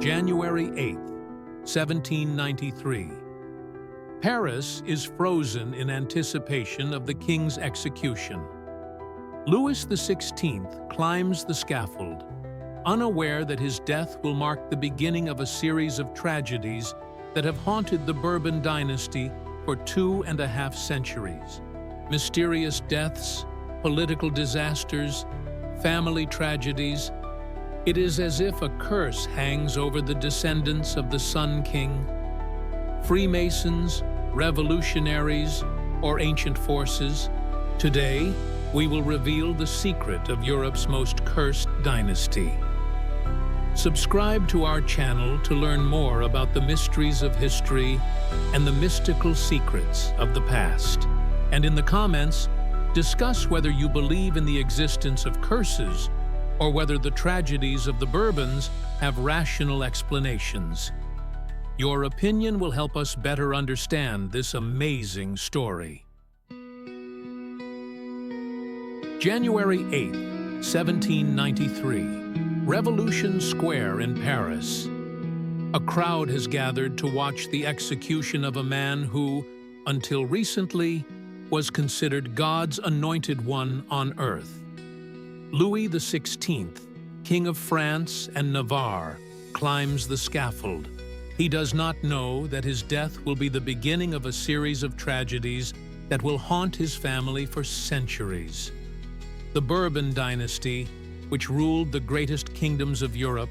January 8, 1793. Paris is frozen in anticipation of the king's execution. Louis XVI climbs the scaffold, unaware that his death will mark the beginning of a series of tragedies that have haunted the Bourbon dynasty for 2.5 centuries. Mysterious deaths, political disasters, family tragedies. It is as if a curse hangs over the descendants of the Sun King. Freemasons, revolutionaries, or ancient forces. Today, we will reveal the secret of Europe's most cursed dynasty. Subscribe to our channel to learn more about the mysteries of history and the mystical secrets of the past. And in the comments, discuss whether you believe in the existence of curses or whether the tragedies of the Bourbons have rational explanations. Your opinion will help us better understand this amazing story. January 8, 1793. Revolution Square in Paris. A crowd has gathered to watch the execution of a man who, until recently, was considered God's anointed one on earth. Louis XVI, King of France and Navarre, climbs the scaffold. He does not know that his death will be the beginning of a series of tragedies that will haunt his family for centuries. The Bourbon dynasty, which ruled the greatest kingdoms of Europe,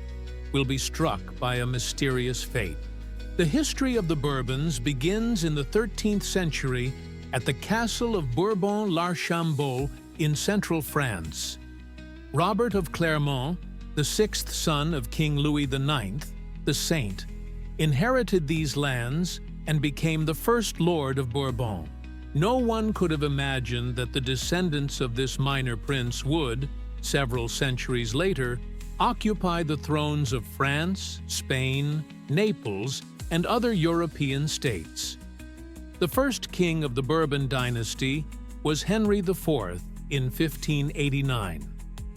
will be struck by a mysterious fate. The history of the Bourbons begins in the 13th century at the castle of Bourbon-l'Archambault in central France. Robert of Clermont, the sixth son of King Louis IX, the Saint, inherited these lands and became the first Lord of Bourbon. No one could have imagined that the descendants of this minor prince would, several centuries later, occupy the thrones of France, Spain, Naples, and other European states. The first king of the Bourbon dynasty was Henry IV in 1589,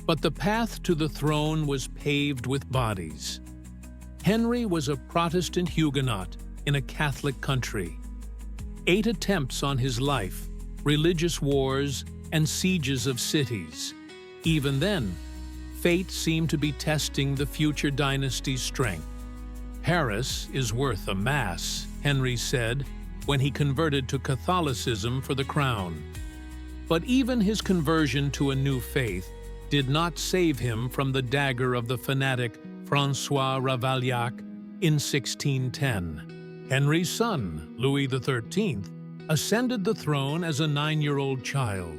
but the path to the throne was paved with bodies. Henry was a Protestant Huguenot in a Catholic country. 8 attempts on his life, religious wars, and sieges of cities. Even then, fate seemed to be testing the future dynasty's strength. "Paris is worth a mass," Henry said when he converted to Catholicism for the crown. But even his conversion to a new faith did not save him from the dagger of the fanatic François Ravaillac in 1610. Henry's son, Louis XIII, ascended the throne as a 9-year-old child.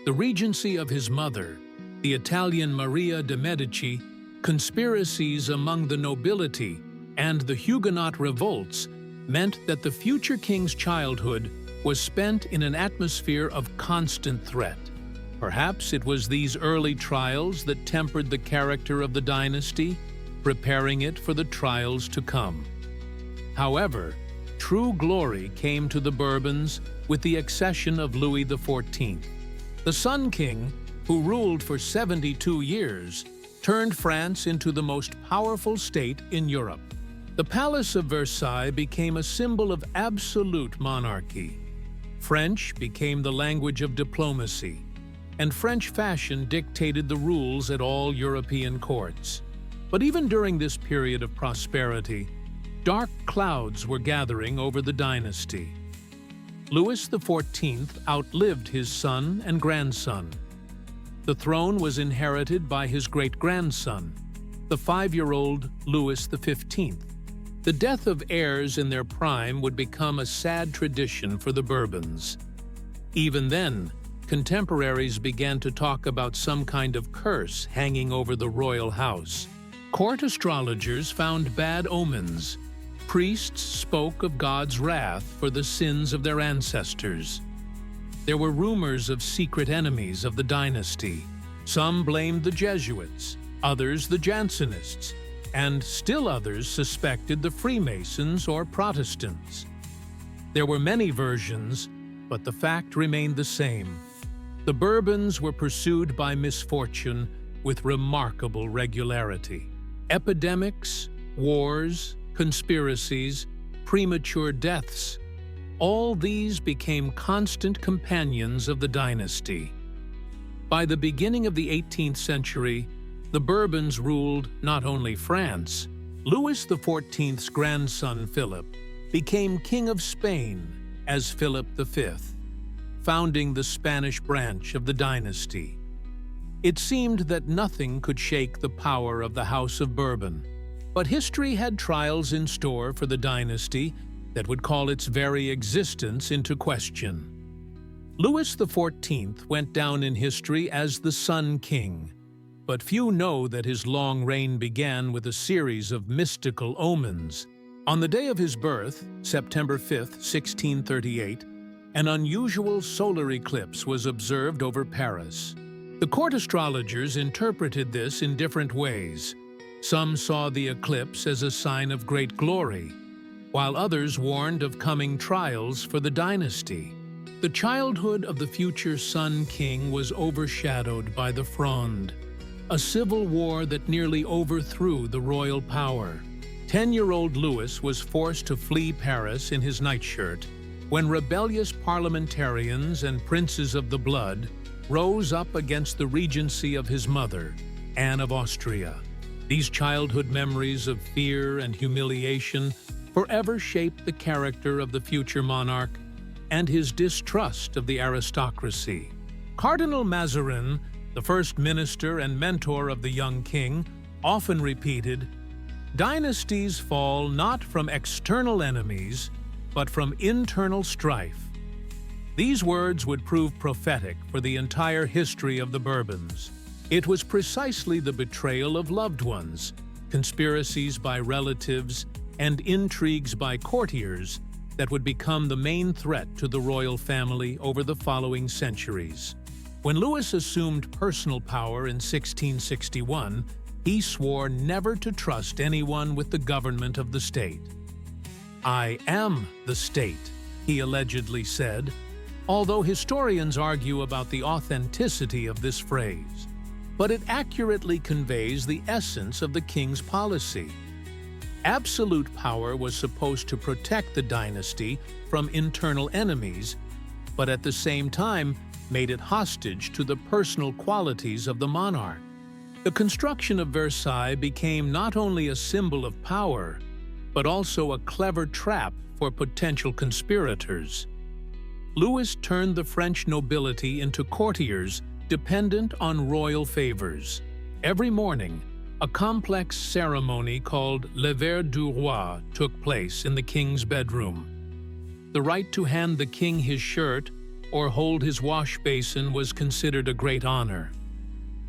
The regency of his mother, the Italian Maria de' Medici, conspiracies among the nobility, and the Huguenot revolts meant that the future king's childhood was spent in an atmosphere of constant threat. Perhaps it was these early trials that tempered the character of the dynasty, preparing it for the trials to come. However, true glory came to the Bourbons with the accession of Louis XIV. The Sun King, who ruled for 72 years, turned France into the most powerful state in Europe. The Palace of Versailles became a symbol of absolute monarchy. French became the language of diplomacy, and French fashion dictated the rules at all European courts. But even during this period of prosperity, dark clouds were gathering over the dynasty. Louis XIV outlived his son and grandson. The throne was inherited by his great-grandson, the 5-year-old Louis XV. The death of heirs in their prime would become a sad tradition for the Bourbons. Even then, contemporaries began to talk about some kind of curse hanging over the royal house. Court astrologers found bad omens. Priests spoke of God's wrath for the sins of their ancestors. There were rumors of secret enemies of the dynasty. Some blamed the Jesuits, others the Jansenists, and still others suspected the Freemasons or Protestants. There were many versions, but the fact remained the same. The Bourbons were pursued by misfortune with remarkable regularity. Epidemics, wars, conspiracies, premature deaths. All these became constant companions of the dynasty. By the beginning of the 18th century, the Bourbons ruled not only France. Louis XIV's grandson Philip became King of Spain as Philip V, founding the Spanish branch of the dynasty. It seemed that nothing could shake the power of the House of Bourbon, but history had trials in store for the dynasty that would call its very existence into question. Louis XIV went down in history as the Sun King, but few know that his long reign began with a series of mystical omens. On the day of his birth, September 5, 1638, an unusual solar eclipse was observed over Paris. The court astrologers interpreted this in different ways. Some saw the eclipse as a sign of great glory, while others warned of coming trials for the dynasty. The childhood of the future Sun King was overshadowed by the Fronde, a civil war that nearly overthrew the royal power. 10-year-old Louis was forced to flee Paris in his nightshirt when rebellious parliamentarians and princes of the blood rose up against the regency of his mother, Anne of Austria. These childhood memories of fear and humiliation forever shaped the character of the future monarch and his distrust of the aristocracy. Cardinal Mazarin, the first minister and mentor of the young king, often repeated, "Dynasties fall not from external enemies, but from internal strife." These words would prove prophetic for the entire history of the Bourbons. It was precisely the betrayal of loved ones, conspiracies by relatives, and intrigues by courtiers that would become the main threat to the royal family over the following centuries. When Louis assumed personal power in 1661, he swore never to trust anyone with the government of the state. "I am the state," he allegedly said, although historians argue about the authenticity of this phrase. But it accurately conveys the essence of the king's policy. Absolute power was supposed to protect the dynasty from internal enemies, but at the same time made it hostage to the personal qualities of the monarch. The construction of Versailles became not only a symbol of power, but also a clever trap for potential conspirators. Louis turned the French nobility into courtiers dependent on royal favors. Every morning, a complex ceremony called Le Verre du Roi took place in the king's bedroom. The right to hand the king his shirt or hold his wash basin was considered a great honor.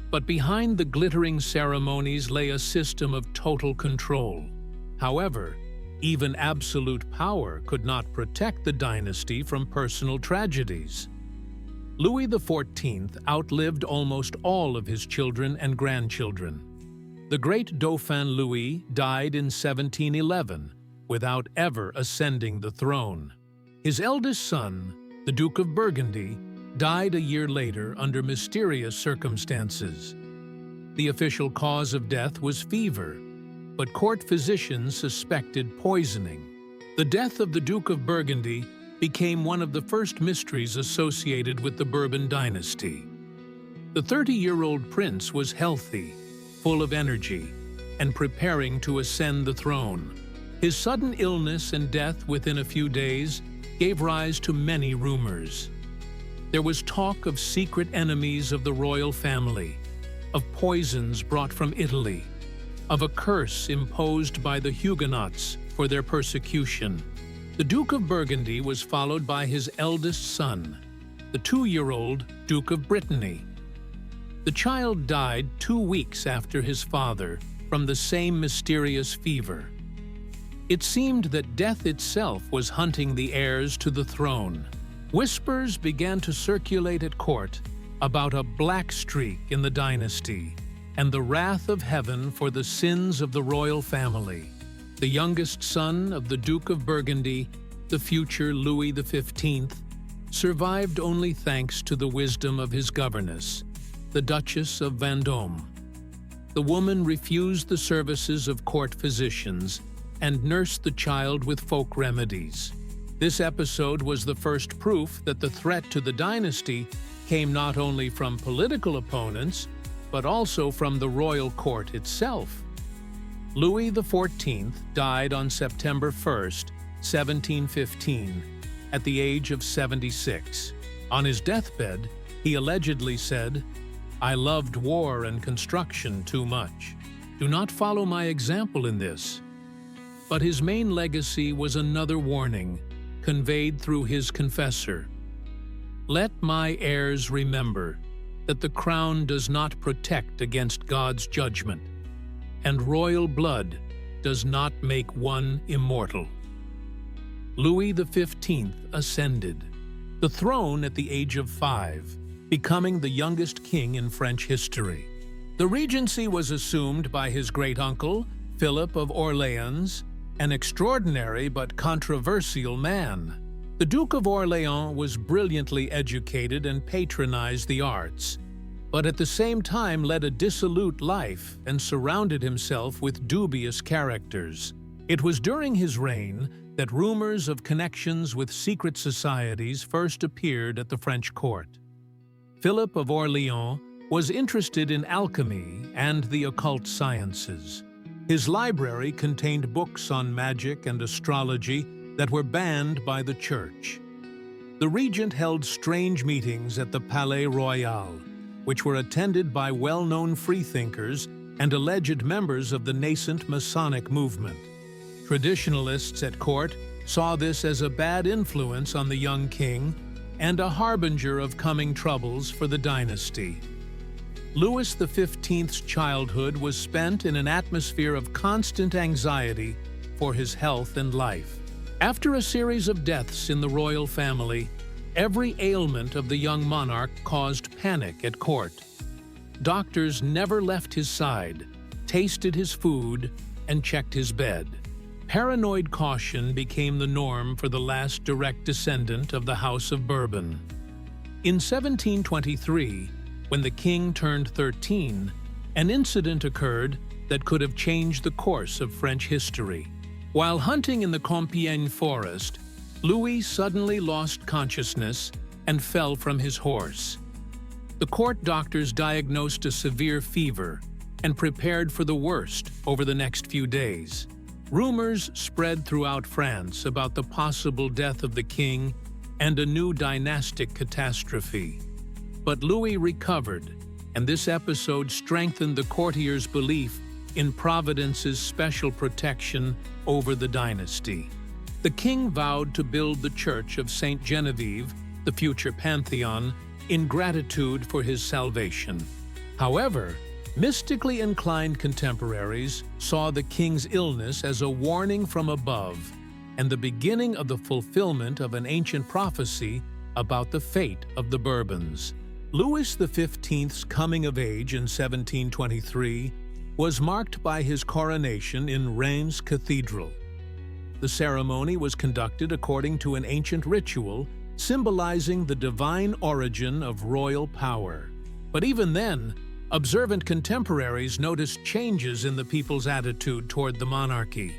But behind the glittering ceremonies lay a system of total control. However, even absolute power could not protect the dynasty from personal tragedies. Louis XIV outlived almost all of his children and grandchildren. The great Dauphin Louis died in 1711 without ever ascending the throne. His eldest son, the Duke of Burgundy, died a year later under mysterious circumstances. The official cause of death was fever, but court physicians suspected poisoning. The death of the Duke of Burgundy became one of the first mysteries associated with the Bourbon dynasty. The 30-year-old prince was healthy, full of energy, and preparing to ascend the throne. His sudden illness and death within a few days gave rise to many rumors. There was talk of secret enemies of the royal family, of poisons brought from Italy, of a curse imposed by the Huguenots for their persecution. The Duke of Burgundy was followed by his eldest son, the 2-year-old Duke of Brittany. The child died 2 weeks after his father from the same mysterious fever. It seemed that death itself was hunting the heirs to the throne. Whispers began to circulate at court about a black streak in the dynasty and the wrath of heaven for the sins of the royal family. The youngest son of the Duke of Burgundy, the future Louis XV, survived only thanks to the wisdom of his governess, the Duchess of Vendôme. the woman refused the services of court physicians and nursed the child with folk remedies. This episode was the first proof that the threat to the dynasty came not only from political opponents, but also from the royal court itself. Louis XIV died on September 1st, 1715, at the age of 76. On his deathbed, he allegedly said, "I loved war and construction too much. Do not follow my example in this." But his main legacy was another warning, conveyed through his confessor. "Let my heirs remember that the crown does not protect against God's judgment, and royal blood does not make one immortal." Louis XV ascended the throne at the age of 5, becoming the youngest king in French history. The regency was assumed by his great-uncle, Philip of Orleans, an extraordinary but controversial man. The Duke of Orleans was brilliantly educated and patronized the arts, but at the same time led a dissolute life and surrounded himself with dubious characters. It was during his reign that rumors of connections with secret societies first appeared at the French court. Philip of Orleans was interested in alchemy and the occult sciences. His library contained books on magic and astrology that were banned by the church. The regent held strange meetings at the Palais Royal, which were attended by well-known freethinkers and alleged members of the nascent Masonic movement. Traditionalists at court saw this as a bad influence on the young king and a harbinger of coming troubles for the dynasty. Louis XV's childhood was spent in an atmosphere of constant anxiety for his health and life. After a series of deaths in the royal family, every ailment of the young monarch caused panic at court. Doctors never left his side, tasted his food, and checked his bed. Paranoid caution became the norm for the last direct descendant of the House of Bourbon. In 1723, when the king turned 13, an incident occurred that could have changed the course of French history. While hunting in the Compiègne forest, Louis suddenly lost consciousness and fell from his horse. The court doctors diagnosed a severe fever and prepared for the worst over the next few days. Rumors spread throughout France about the possible death of the king and a new dynastic catastrophe. But Louis recovered, and this episode strengthened the courtiers' belief in Providence's special protection over the dynasty. The king vowed to build the Church of Saint Genevieve, the future Pantheon, in gratitude for his salvation. However, mystically inclined contemporaries saw the king's illness as a warning from above and the beginning of the fulfillment of an ancient prophecy about the fate of the Bourbons. Louis XV's coming of age in 1723 was marked by his coronation in Reims Cathedral. The ceremony was conducted according to an ancient ritual symbolizing the divine origin of royal power. But even then, observant contemporaries noticed changes in the people's attitude toward the monarchy.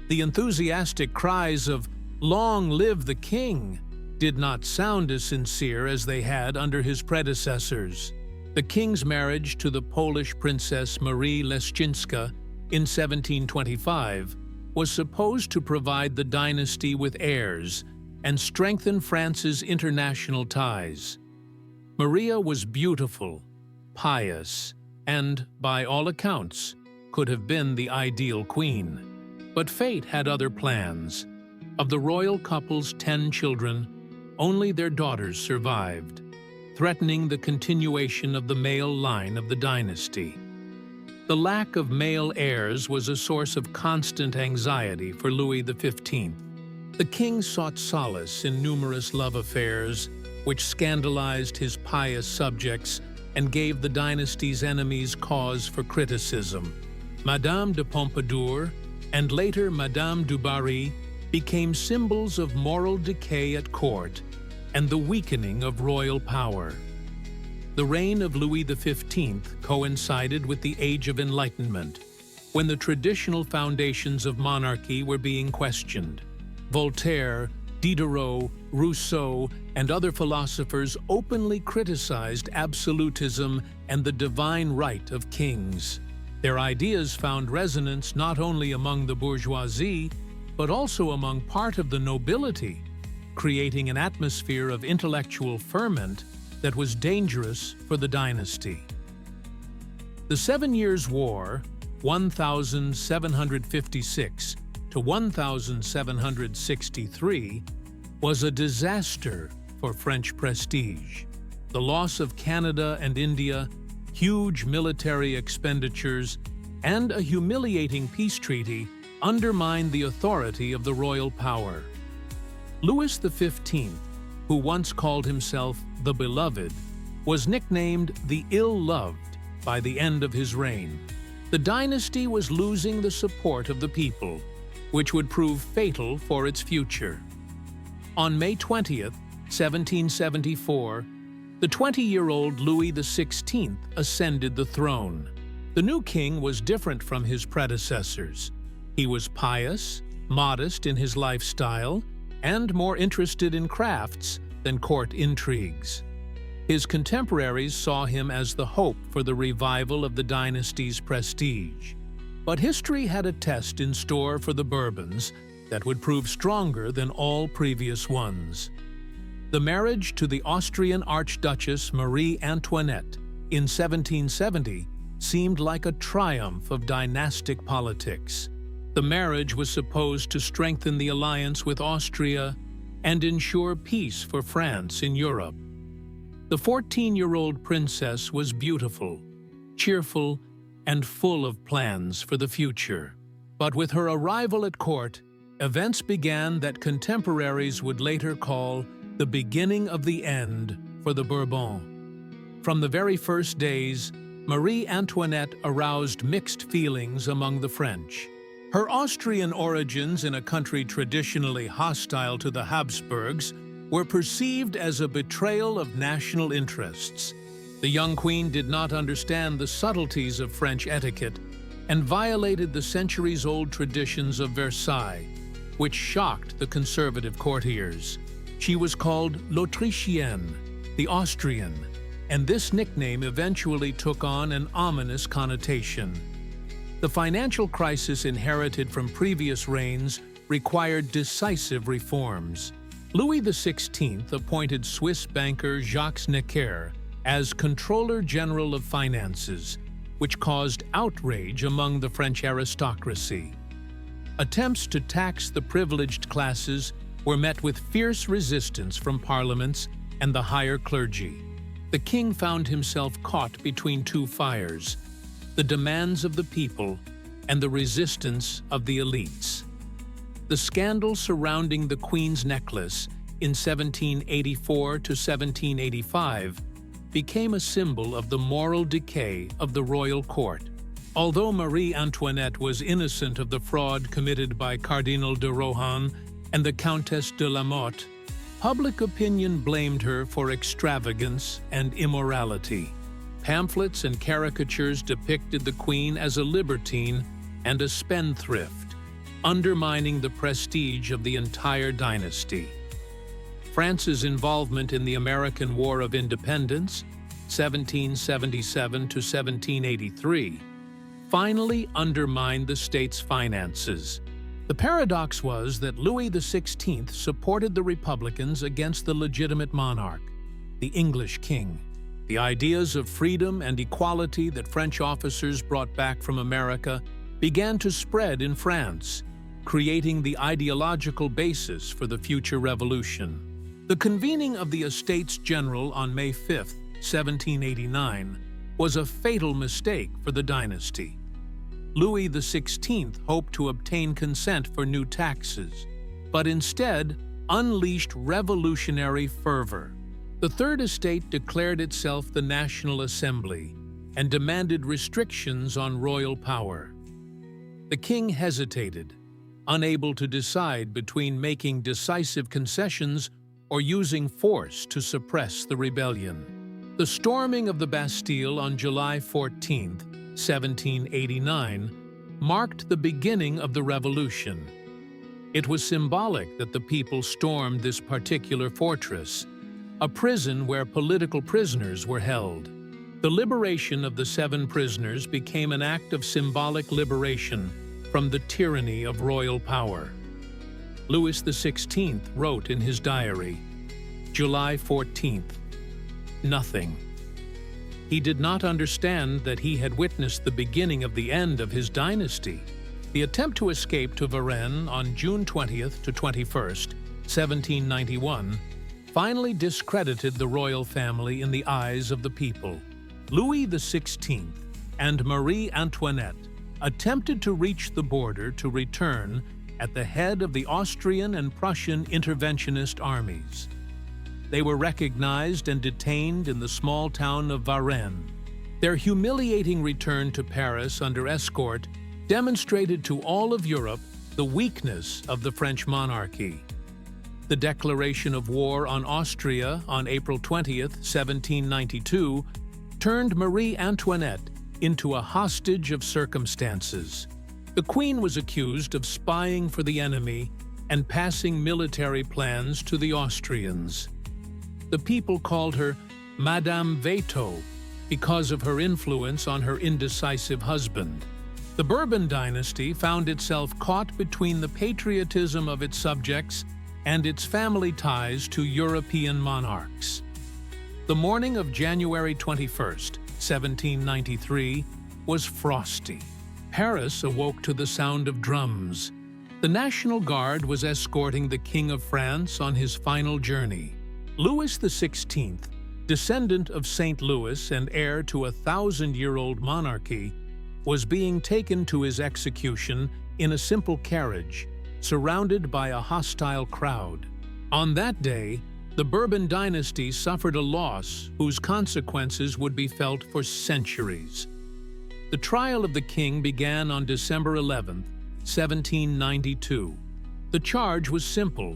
The enthusiastic cries of "Long live the king!" did not sound as sincere as they had under his predecessors. The king's marriage to the Polish princess Marie Leszczyńska in 1725 was supposed to provide the dynasty with heirs and strengthen France's international ties. Maria was beautiful, pious, and, by all accounts, could have been the ideal queen. But fate had other plans. Of the royal couple's 10 children, only their daughters survived, threatening the continuation of the male line of the dynasty. The lack of male heirs was a source of constant anxiety for Louis XV. The king sought solace in numerous love affairs, which scandalized his pious subjects and gave the dynasty's enemies cause for criticism. Madame de Pompadour, and later Madame du Barry, became symbols of moral decay at court and the weakening of royal power. The reign of Louis XV coincided with the Age of Enlightenment, when the traditional foundations of monarchy were being questioned. Voltaire, Diderot, Rousseau, and other philosophers openly criticized absolutism and the divine right of kings. Their ideas found resonance not only among the bourgeoisie, but also among part of the nobility, creating an atmosphere of intellectual ferment that was dangerous for the dynasty. The 7 Years' War, 1756 to 1763, was a disaster for French prestige. The loss of Canada and India, huge military expenditures, and a humiliating peace treaty undermined the authority of the royal power. Louis XV, who once called himself the Beloved, was nicknamed the Ill-Loved by the end of his reign. The dynasty was losing the support of the people, which would prove fatal for its future. On May 20, 1774, the 20-year-old Louis XVI ascended the throne. The new king was different from his predecessors. He was pious, modest in his lifestyle, and more interested in crafts than court intrigues. His contemporaries saw him as the hope for the revival of the dynasty's prestige. But history had a test in store for the Bourbons that would prove stronger than all previous ones. The marriage to the Austrian Archduchess Marie Antoinette in 1770 seemed like a triumph of dynastic politics. The marriage was supposed to strengthen the alliance with Austria and ensure peace for France in Europe. The 14-year-old princess was beautiful, cheerful, and full of plans for the future. But with her arrival at court, events began that contemporaries would later call the beginning of the end for the Bourbons. From the very first days, Marie Antoinette aroused mixed feelings among the French. Her Austrian origins in a country traditionally hostile to the Habsburgs were perceived as a betrayal of national interests. The young queen did not understand the subtleties of French etiquette and violated the centuries-old traditions of Versailles, which shocked the conservative courtiers. She was called l'Autrichienne, the Austrian, and this nickname eventually took on an ominous connotation. The financial crisis inherited from previous reigns required decisive reforms. Louis XVI appointed Swiss banker Jacques Necker as Controller General of Finances, which caused outrage among the French aristocracy. Attempts to tax the privileged classes were met with fierce resistance from parliaments and the higher clergy. The king found himself caught between two fires: the demands of the people and the resistance of the elites. The scandal surrounding the Queen's necklace in 1784 to 1785 became a symbol of the moral decay of the royal court. Although Marie Antoinette was innocent of the fraud committed by Cardinal de Rohan and the Countess de la Motte, public opinion blamed her for extravagance and immorality. Pamphlets and caricatures depicted the Queen as a libertine and a spendthrift, undermining the prestige of the entire dynasty. France's involvement in the American War of Independence, 1777 to 1783, finally undermined the state's finances. The paradox was that Louis XVI supported the Republicans against the legitimate monarch, the English king. The ideas of freedom and equality that French officers brought back from America began to spread in France, creating the ideological basis for the future revolution. The convening of the Estates General on May 5, 1789, was a fatal mistake for the dynasty. Louis XVI hoped to obtain consent for new taxes, but instead unleashed revolutionary fervor. The Third Estate declared itself the National Assembly and demanded restrictions on royal power. The king hesitated, unable to decide between making decisive concessions or using force to suppress the rebellion. The storming of the Bastille on July 14, 1789, marked the beginning of the Revolution. It was symbolic that the people stormed this particular fortress, a prison where political prisoners were held. The liberation of the 7 prisoners became an act of symbolic liberation from the tyranny of royal power. Louis XVI wrote in his diary, July 14th, nothing. He did not understand that he had witnessed the beginning of the end of his dynasty. The attempt to escape to Varennes on June 20th to 21st, 1791, finally discredited the royal family in the eyes of the people. Louis XVI and Marie Antoinette attempted to reach the border to return at the head of the Austrian and Prussian interventionist armies. They were recognized and detained in the small town of Varennes. Their humiliating return to Paris under escort demonstrated to all of Europe the weakness of the French monarchy. The declaration of war on Austria on April 20th, 1792, turned Marie Antoinette into a hostage of circumstances. The Queen was accused of spying for the enemy and passing military plans to the Austrians. The people called her Madame Veto because of her influence on her indecisive husband. The Bourbon dynasty found itself caught between the patriotism of its subjects and its family ties to European monarchs. The morning of January 21st, 1793, was frosty. Paris awoke to the sound of drums. The National Guard was escorting the King of France on his final journey. Louis XVI, descendant of St. Louis and heir to a 1,000-year-old monarchy, was being taken to his execution in a simple carriage, surrounded by a hostile crowd. On that day, the Bourbon dynasty suffered a loss whose consequences would be felt for centuries. The trial of the king began on December 11, 1792. The charge was simple.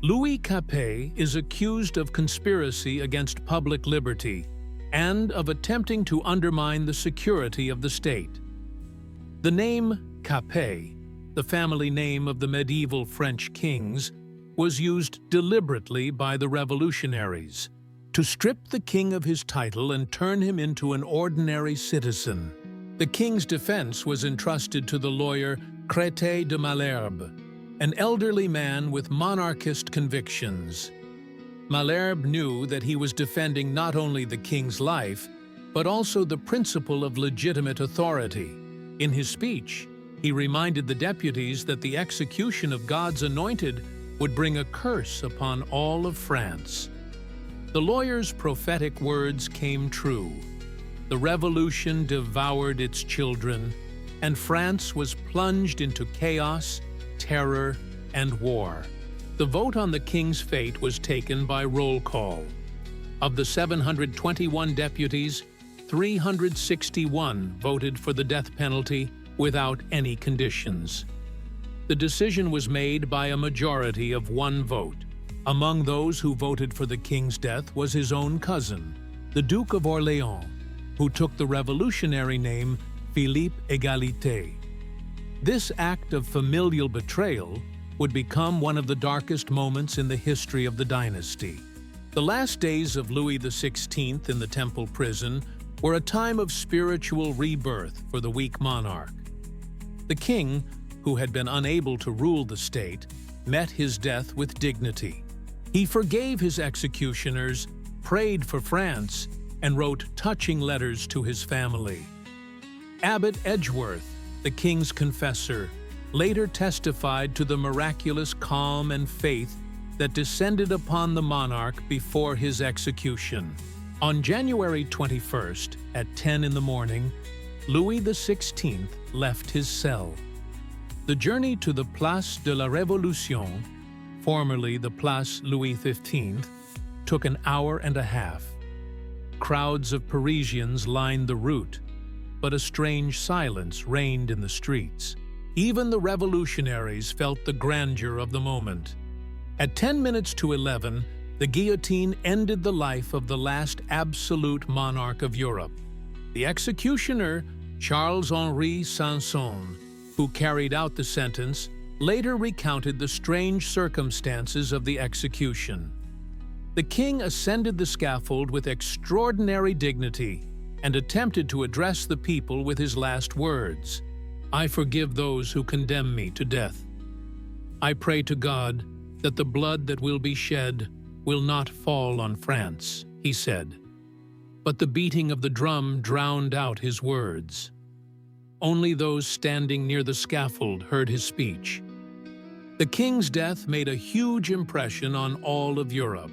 Louis Capet is accused of conspiracy against public liberty and of attempting to undermine the security of the state. The name Capet, the family name of the medieval French kings, was used deliberately by the revolutionaries to strip the king of his title and turn him into an ordinary citizen. The king's defense was entrusted to the lawyer Crétet de Malherbe, an elderly man with monarchist convictions. Malherbe knew that he was defending not only the king's life, but also the principle of legitimate authority. In his speech, he reminded the deputies that the execution of God's anointed would bring a curse upon all of France. The lawyer's prophetic words came true. The revolution devoured its children, and France was plunged into chaos, terror, and war. The vote on the king's fate was taken by roll call. Of the 721 deputies, 361 voted for the death penalty without any conditions. The decision was made by a majority of 1 vote. Among those who voted for the king's death was his own cousin, the Duke of Orléans, who took the revolutionary name Philippe Égalité. This act of familial betrayal would become one of the darkest moments in the history of the dynasty. The last days of Louis XVI in the Temple prison were a time of spiritual rebirth for the weak monarch. The king, who had been unable to rule the state, met his death with dignity. He forgave his executioners, prayed for France, and wrote touching letters to his family. Abbot Edgeworth, the king's confessor, later testified to the miraculous calm and faith that descended upon the monarch before his execution. On January 21st, at 10 in the morning, Louis XVI left his cell. The journey to the Place de la Révolution, formerly the Place Louis XV, took an hour and a half. Crowds of Parisians lined the route, but a strange silence reigned in the streets. Even the revolutionaries felt the grandeur of the moment. At 10 minutes to 11, The guillotine ended the life of the last absolute monarch of Europe. The executioner, Charles-Henri Sanson, who carried out the sentence, later recounted the strange circumstances of the execution. The king ascended the scaffold with extraordinary dignity and attempted to address the people with his last words: "I forgive those who condemn me to death. I pray to God that the blood that will be shed will not fall on France," he said. But the beating of the drum drowned out his words. Only those standing near the scaffold heard his speech. The king's death made a huge impression on all of Europe.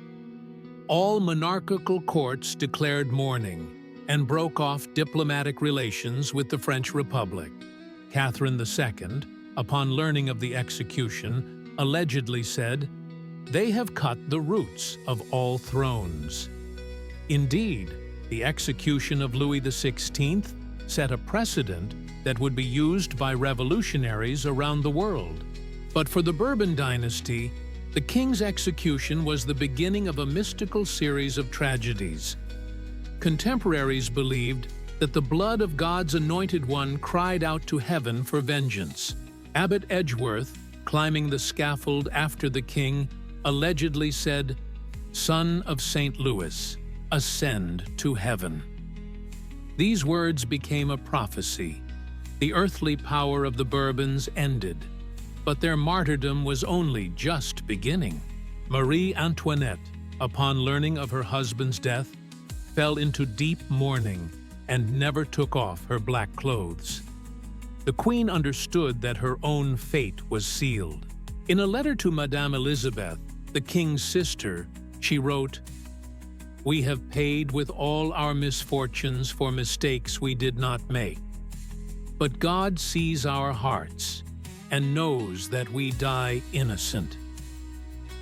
All monarchical courts declared mourning and broke off diplomatic relations with the French Republic. Catherine II, upon learning of the execution, allegedly said, "They have cut the roots of all thrones." Indeed, the execution of Louis XVI set a precedent that would be used by revolutionaries around the world. But for the Bourbon dynasty, the king's execution was the beginning of a mystical series of tragedies. Contemporaries believed that the blood of God's anointed one cried out to heaven for vengeance. Abbot Edgeworth, climbing the scaffold after the king, allegedly said, "Son of St. Louis, ascend to heaven." These words became a prophecy. The earthly power of the Bourbons ended, but their martyrdom was only just beginning. Marie Antoinette, upon learning of her husband's death, fell into deep mourning and never took off her black clothes. The queen understood that her own fate was sealed. In a letter to Madame Elizabeth, the king's sister, she wrote, "We have paid with all our misfortunes for mistakes we did not make. But God sees our hearts and knows that we die innocent."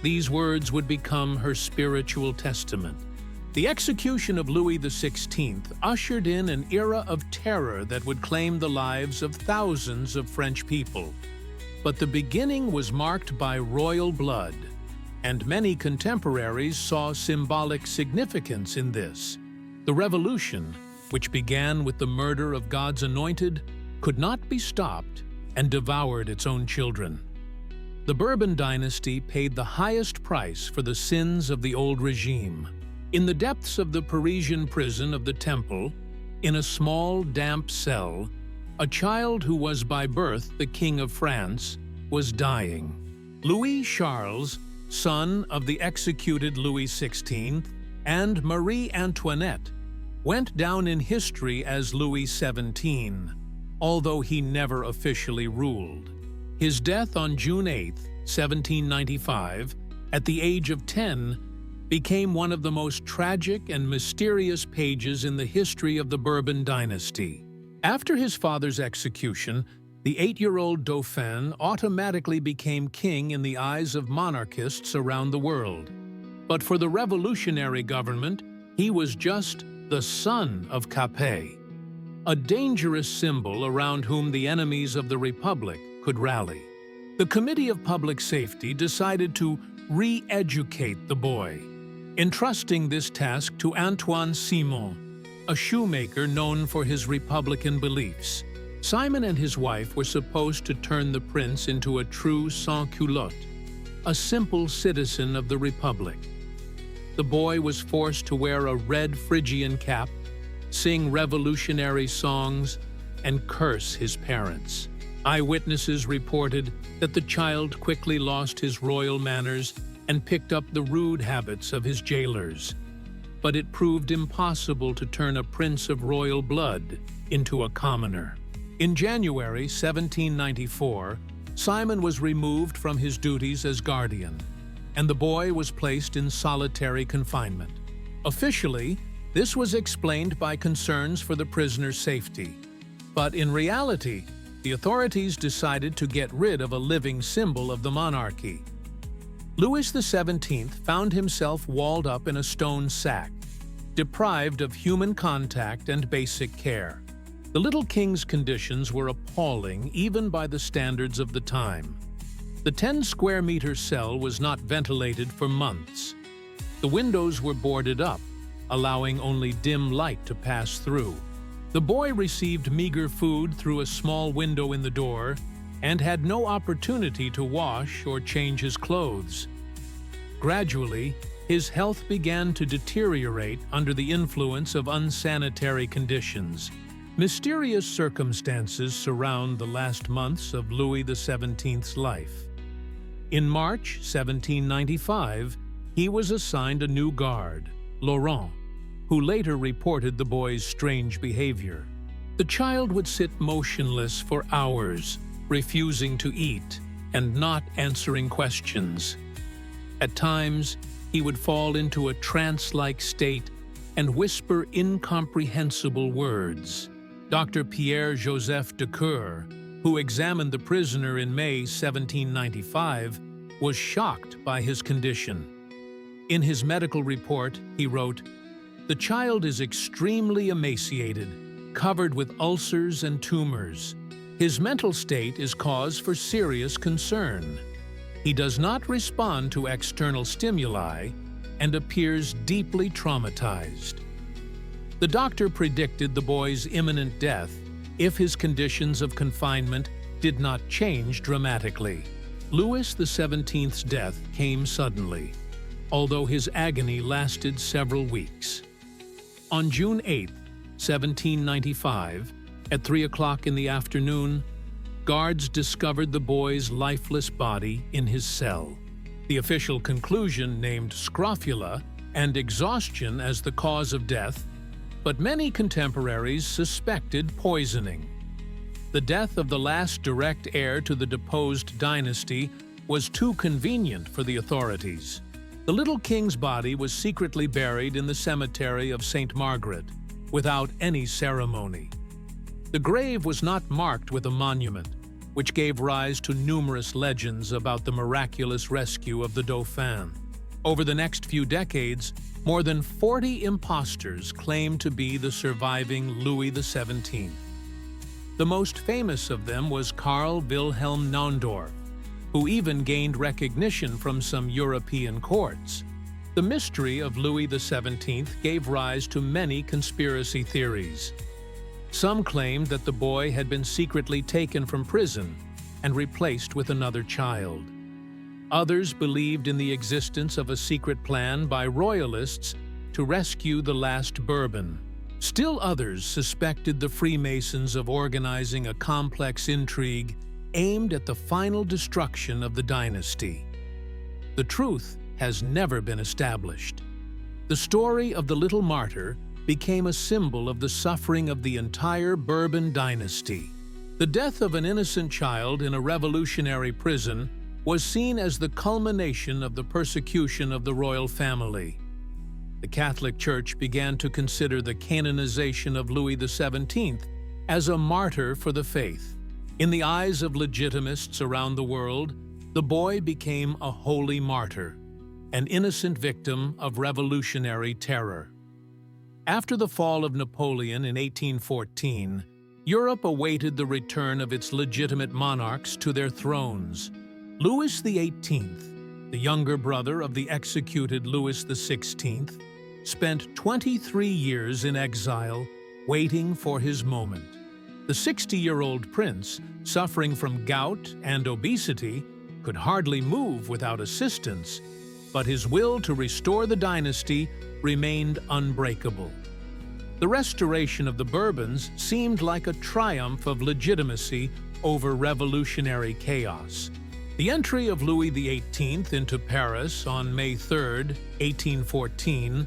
These words would become her spiritual testament. The execution of Louis XVI ushered in an era of terror that would claim the lives of thousands of French people. But the beginning was marked by royal blood, and many contemporaries saw symbolic significance in this. The revolution, which began with the murder of God's anointed, could not be stopped and devoured its own children. The Bourbon dynasty paid the highest price for the sins of the old regime. In the depths of the Parisian prison of the Temple, in a small, damp cell, a child who was by birth the King of France was dying. Louis Charles, son of the executed Louis XVI, and Marie Antoinette, went down in history as Louis XVII, although he never officially ruled. His death on June 8, 1795, at the age of 10, became one of the most tragic and mysterious pages in the history of the Bourbon dynasty. After his father's execution, the 8-year-old Dauphin automatically became king in the eyes of monarchists around the world. But for the revolutionary government, he was just the son of Capet, a dangerous symbol around whom the enemies of the Republic could rally. The Committee of Public Safety decided to re-educate the boy, entrusting this task to Antoine Simon, a shoemaker known for his Republican beliefs. Simon and his wife were supposed to turn the prince into a true sans-culotte, a simple citizen of the Republic. The boy was forced to wear a red Phrygian cap, sing revolutionary songs, and curse his parents. Eyewitnesses reported that the child quickly lost his royal manners and picked up the rude habits of his jailers. But it proved impossible to turn a prince of royal blood into a commoner. In January 1794, Simon was removed from his duties as guardian, and the boy was placed in solitary confinement. Officially, this was explained by concerns for the prisoner's safety. But in reality, the authorities decided to get rid of a living symbol of the monarchy. Louis XVII found himself walled up in a stone sack, deprived of human contact and basic care. The little king's conditions were appalling even by the standards of the time. The 10-square-meter cell was not ventilated for months. The windows were boarded up, allowing only dim light to pass through. The boy received meager food through a small window in the door and had no opportunity to wash or change his clothes. Gradually, his health began to deteriorate under the influence of unsanitary conditions. Mysterious circumstances surround the last months of Louis XVII's life. In March 1795, he was assigned a new guard, Laurent, who later reported the boy's strange behavior. The child would sit motionless for hours, refusing to eat and not answering questions. At times, he would fall into a trance-like state and whisper incomprehensible words. Dr. Pierre-Joseph Decoeur, who examined the prisoner in May 1795, was shocked by his condition. In his medical report, he wrote, "The child is extremely emaciated, covered with ulcers and tumors. His mental state is cause for serious concern. He does not respond to external stimuli and appears deeply traumatized." The doctor predicted the boy's imminent death if his conditions of confinement did not change dramatically. Louis XVII's death came suddenly, although his agony lasted several weeks. On June 8, 1795, at 3 o'clock in the afternoon, guards discovered the boy's lifeless body in his cell. The official conclusion named scrofula and exhaustion as the cause of death, but many contemporaries suspected poisoning. The death of the last direct heir to the deposed dynasty was too convenient for the authorities. The little king's body was secretly buried in the cemetery of St. Margaret, without any ceremony. The grave was not marked with a monument, which gave rise to numerous legends about the miraculous rescue of the Dauphin. Over the next few decades, more than 40 impostors claimed to be the surviving Louis XVII. The most famous of them was Karl Wilhelm Naundorff, who even gained recognition from some European courts. The mystery of Louis XVII gave rise to many conspiracy theories. Some claimed that the boy had been secretly taken from prison and replaced with another child. Others believed in the existence of a secret plan by royalists to rescue the last Bourbon. Still others suspected the Freemasons of organizing a complex intrigue aimed at the final destruction of the dynasty. The truth has never been established. The story of the little martyr became a symbol of the suffering of the entire Bourbon dynasty. The death of an innocent child in a revolutionary prison was seen as the culmination of the persecution of the royal family. The Catholic Church began to consider the canonization of Louis XVII as a martyr for the faith. In the eyes of legitimists around the world, the boy became a holy martyr, an innocent victim of revolutionary terror. After the fall of Napoleon in 1814, Europe awaited the return of its legitimate monarchs to their thrones. Louis XVIII, the younger brother of the executed Louis XVI, spent 23 years in exile, waiting for his moment. The 60-year-old prince, suffering from gout and obesity, could hardly move without assistance, but his will to restore the dynasty remained unbreakable. The restoration of the Bourbons seemed like a triumph of legitimacy over revolutionary chaos. The entry of Louis XVIII into Paris on May 3, 1814,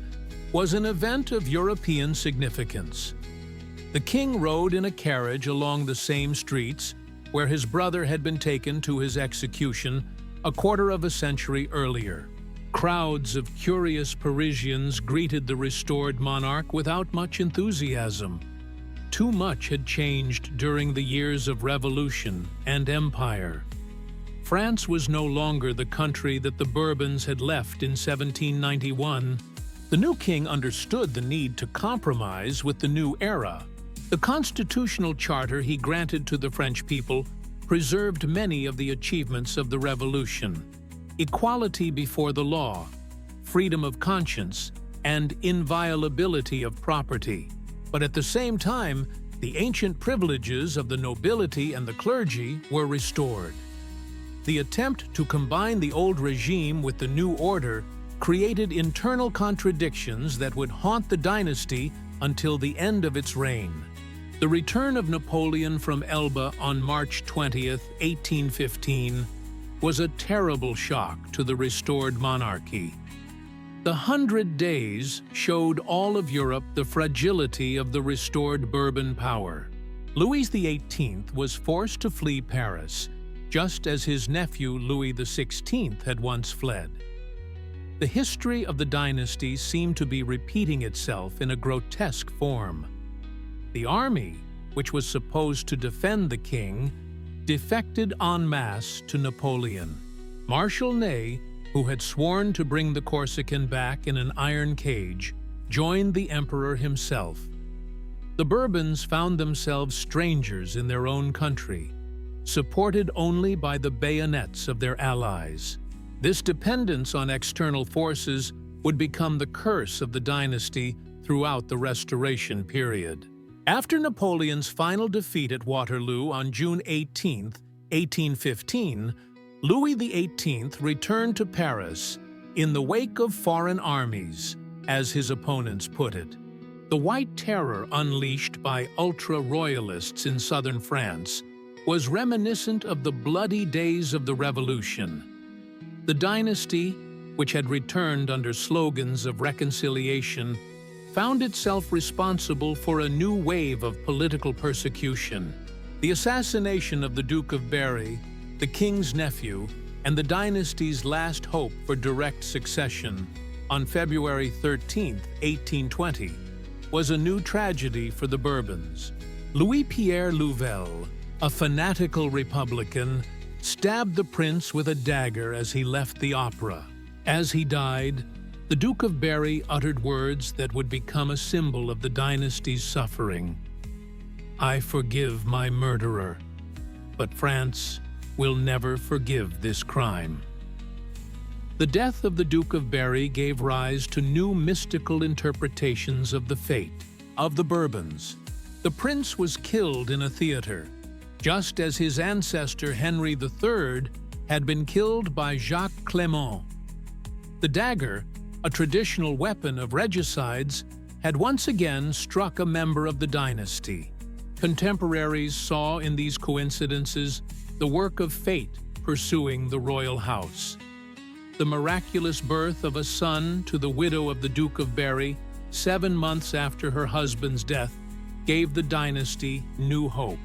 was an event of European significance. The king rode in a carriage along the same streets where his brother had been taken to his execution a quarter of a century earlier. Crowds of curious Parisians greeted the restored monarch without much enthusiasm. Too much had changed during the years of revolution and empire. France was no longer the country that the Bourbons had left in 1791. The new king understood the need to compromise with the new era. The constitutional charter he granted to the French people preserved many of the achievements of the Revolution: equality before the law, freedom of conscience, and inviolability of property. But at the same time, the ancient privileges of the nobility and the clergy were restored. The attempt to combine the old regime with the new order created internal contradictions that would haunt the dynasty until the end of its reign. The return of Napoleon from Elba on March 20, 1815, was a terrible shock to the restored monarchy. The 100 Days showed all of Europe the fragility of the restored Bourbon power. Louis XVIII was forced to flee Paris, just as his nephew Louis XVI had once fled. The history of the dynasty seemed to be repeating itself in a grotesque form. The army, which was supposed to defend the king, defected en masse to Napoleon. Marshal Ney, who had sworn to bring the Corsican back in an iron cage, joined the emperor himself. The Bourbons found themselves strangers in their own country, supported only by the bayonets of their allies. This dependence on external forces would become the curse of the dynasty throughout the Restoration period. After Napoleon's final defeat at Waterloo on June 18, 1815, Louis XVIII returned to Paris in the wake of foreign armies, as his opponents put it. The White Terror unleashed by ultra-royalists in southern France was reminiscent of the bloody days of the Revolution. The dynasty, which had returned under slogans of reconciliation, found itself responsible for a new wave of political persecution. The assassination of the Duke of Berry, the king's nephew, and the dynasty's last hope for direct succession, on February 13, 1820, was a new tragedy for the Bourbons. Louis-Pierre Louvel, a fanatical Republican, stabbed the prince with a dagger as he left the opera. As he died, the Duke of Berry uttered words that would become a symbol of the dynasty's suffering. "I forgive my murderer, but France will never forgive this crime." The death of the Duke of Berry gave rise to new mystical interpretations of the fate of the Bourbons. The prince was killed in a theater, just as his ancestor Henry III had been killed by Jacques Clément. The dagger, a traditional weapon of regicides, had once again struck a member of the dynasty. Contemporaries saw in these coincidences the work of fate pursuing the royal house. The miraculous birth of a son to the widow of the Duke of Berry, 7 months after her husband's death, gave the dynasty new hope.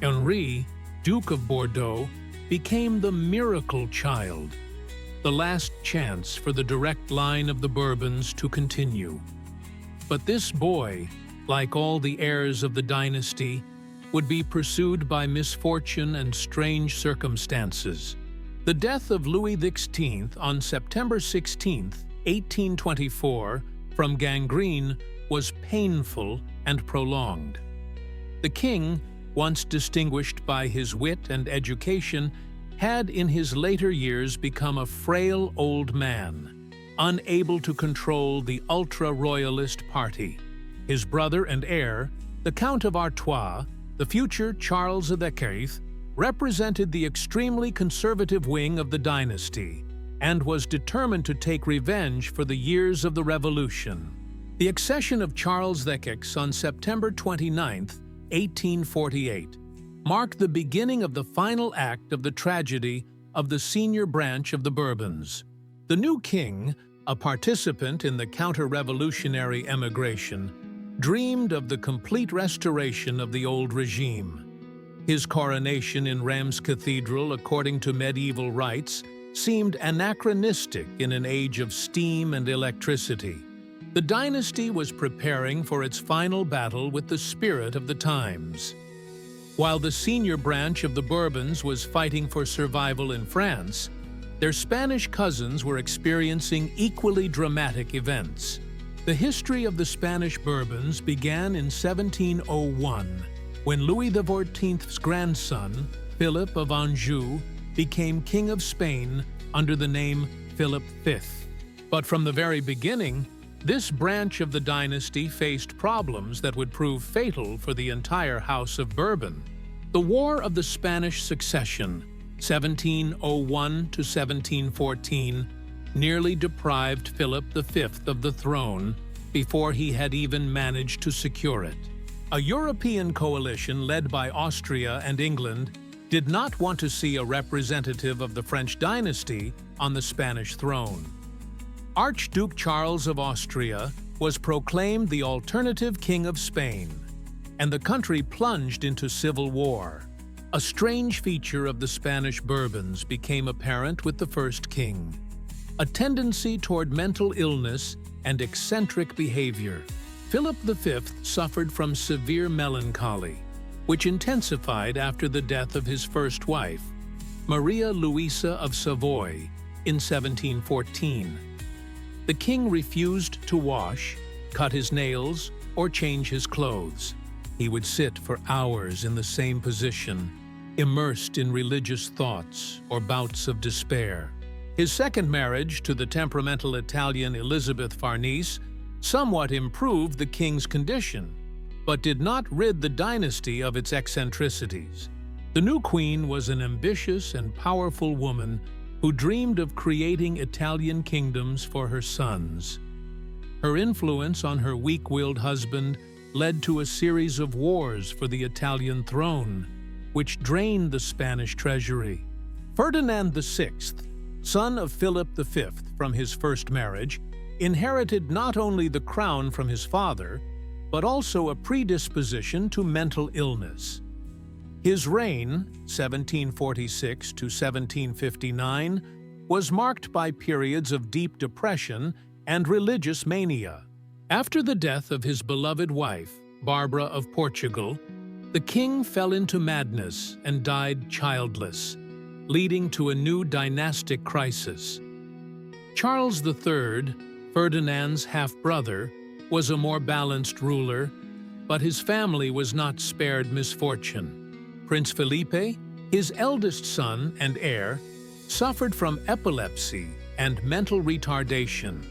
Henri, Duke of Bordeaux, became the miracle child, the last chance for the direct line of the Bourbons to continue. But this boy, like all the heirs of the dynasty, would be pursued by misfortune and strange circumstances. The death of Louis XVI on September 16, 1824, from gangrene was painful and prolonged. The king, once distinguished by his wit and education, had in his later years become a frail old man, unable to control the ultra-royalist party. His brother and heir, the Count of Artois, the future Charles IX, represented the extremely conservative wing of the dynasty and was determined to take revenge for the years of the Revolution. The accession of Charles IX on September 29, 1848, marked the beginning of the final act of the tragedy of the senior branch of the Bourbons. The new king, a participant in the counter-revolutionary emigration, dreamed of the complete restoration of the old regime. His coronation in Reims Cathedral, according to medieval rites, seemed anachronistic in an age of steam and electricity. The dynasty was preparing for its final battle with the spirit of the times. While the senior branch of the Bourbons was fighting for survival in France, their Spanish cousins were experiencing equally dramatic events. The history of the Spanish Bourbons began in 1701, when Louis XIV's grandson, Philip of Anjou, became King of Spain under the name Philip V. But from the very beginning, this branch of the dynasty faced problems that would prove fatal for the entire House of Bourbon. The War of the Spanish Succession, 1701 to 1714, nearly deprived Philip V of the throne before he had even managed to secure it. A European coalition led by Austria and England did not want to see a representative of the French dynasty on the Spanish throne. Archduke Charles of Austria was proclaimed the alternative King of Spain, and the country plunged into civil war. A strange feature of the Spanish Bourbons became apparent with the first king: a tendency toward mental illness and eccentric behavior. Philip V suffered from severe melancholy, which intensified after the death of his first wife, Maria Louisa of Savoy, in 1714. The king refused to wash, cut his nails, or change his clothes. He would sit for hours in the same position, immersed in religious thoughts or bouts of despair. His second marriage to the temperamental Italian Elizabeth Farnese somewhat improved the king's condition, but did not rid the dynasty of its eccentricities. The new queen was an ambitious and powerful woman who dreamed of creating Italian kingdoms for her sons. Her influence on her weak-willed husband led to a series of wars for the Italian throne, which drained the Spanish treasury. Ferdinand VI, son of Philip V from his first marriage, inherited not only the crown from his father, but also a predisposition to mental illness. His reign, 1746 to 1759, was marked by periods of deep depression and religious mania. After the death of his beloved wife, Barbara of Portugal, the king fell into madness and died childless, leading to a new dynastic crisis. Charles III, Ferdinand's half-brother, was a more balanced ruler, but his family was not spared misfortune. Prince Felipe, his eldest son and heir, suffered from epilepsy and mental retardation.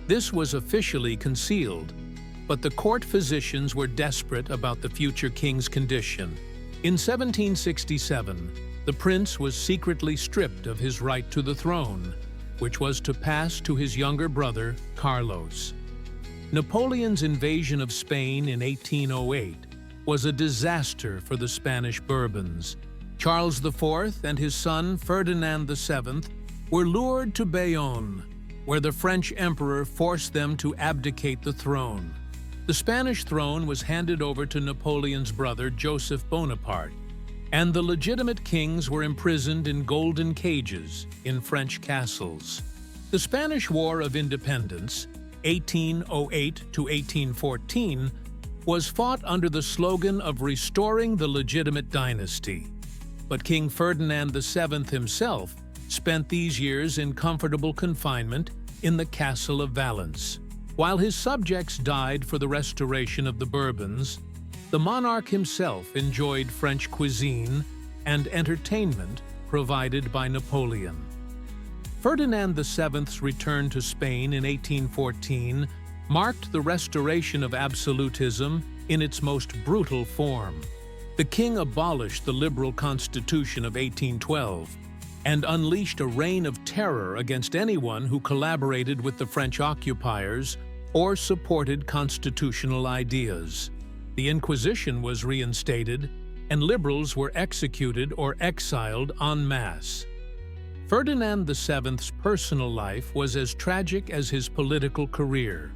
This was officially concealed, but the court physicians were desperate about the future king's condition. In 1767, the prince was secretly stripped of his right to the throne, which was to pass to his younger brother, Carlos. Napoleon's invasion of Spain in 1808 was a disaster for the Spanish Bourbons. Charles IV and his son Ferdinand VII were lured to Bayonne, where the French emperor forced them to abdicate the throne. The Spanish throne was handed over to Napoleon's brother Joseph Bonaparte, and the legitimate kings were imprisoned in golden cages in French castles. The Spanish War of Independence, 1808 to 1814, was fought under the slogan of restoring the legitimate dynasty. But King Ferdinand VII himself spent these years in comfortable confinement in the Castle of Valence. While his subjects died for the restoration of the Bourbons, the monarch himself enjoyed French cuisine and entertainment provided by Napoleon. Ferdinand VII's return to Spain in 1814 marked the restoration of absolutism in its most brutal form. The king abolished the liberal constitution of 1812 and unleashed a reign of terror against anyone who collaborated with the French occupiers or supported constitutional ideas. The Inquisition was reinstated, and liberals were executed or exiled en masse. Ferdinand VII's personal life was as tragic as his political career.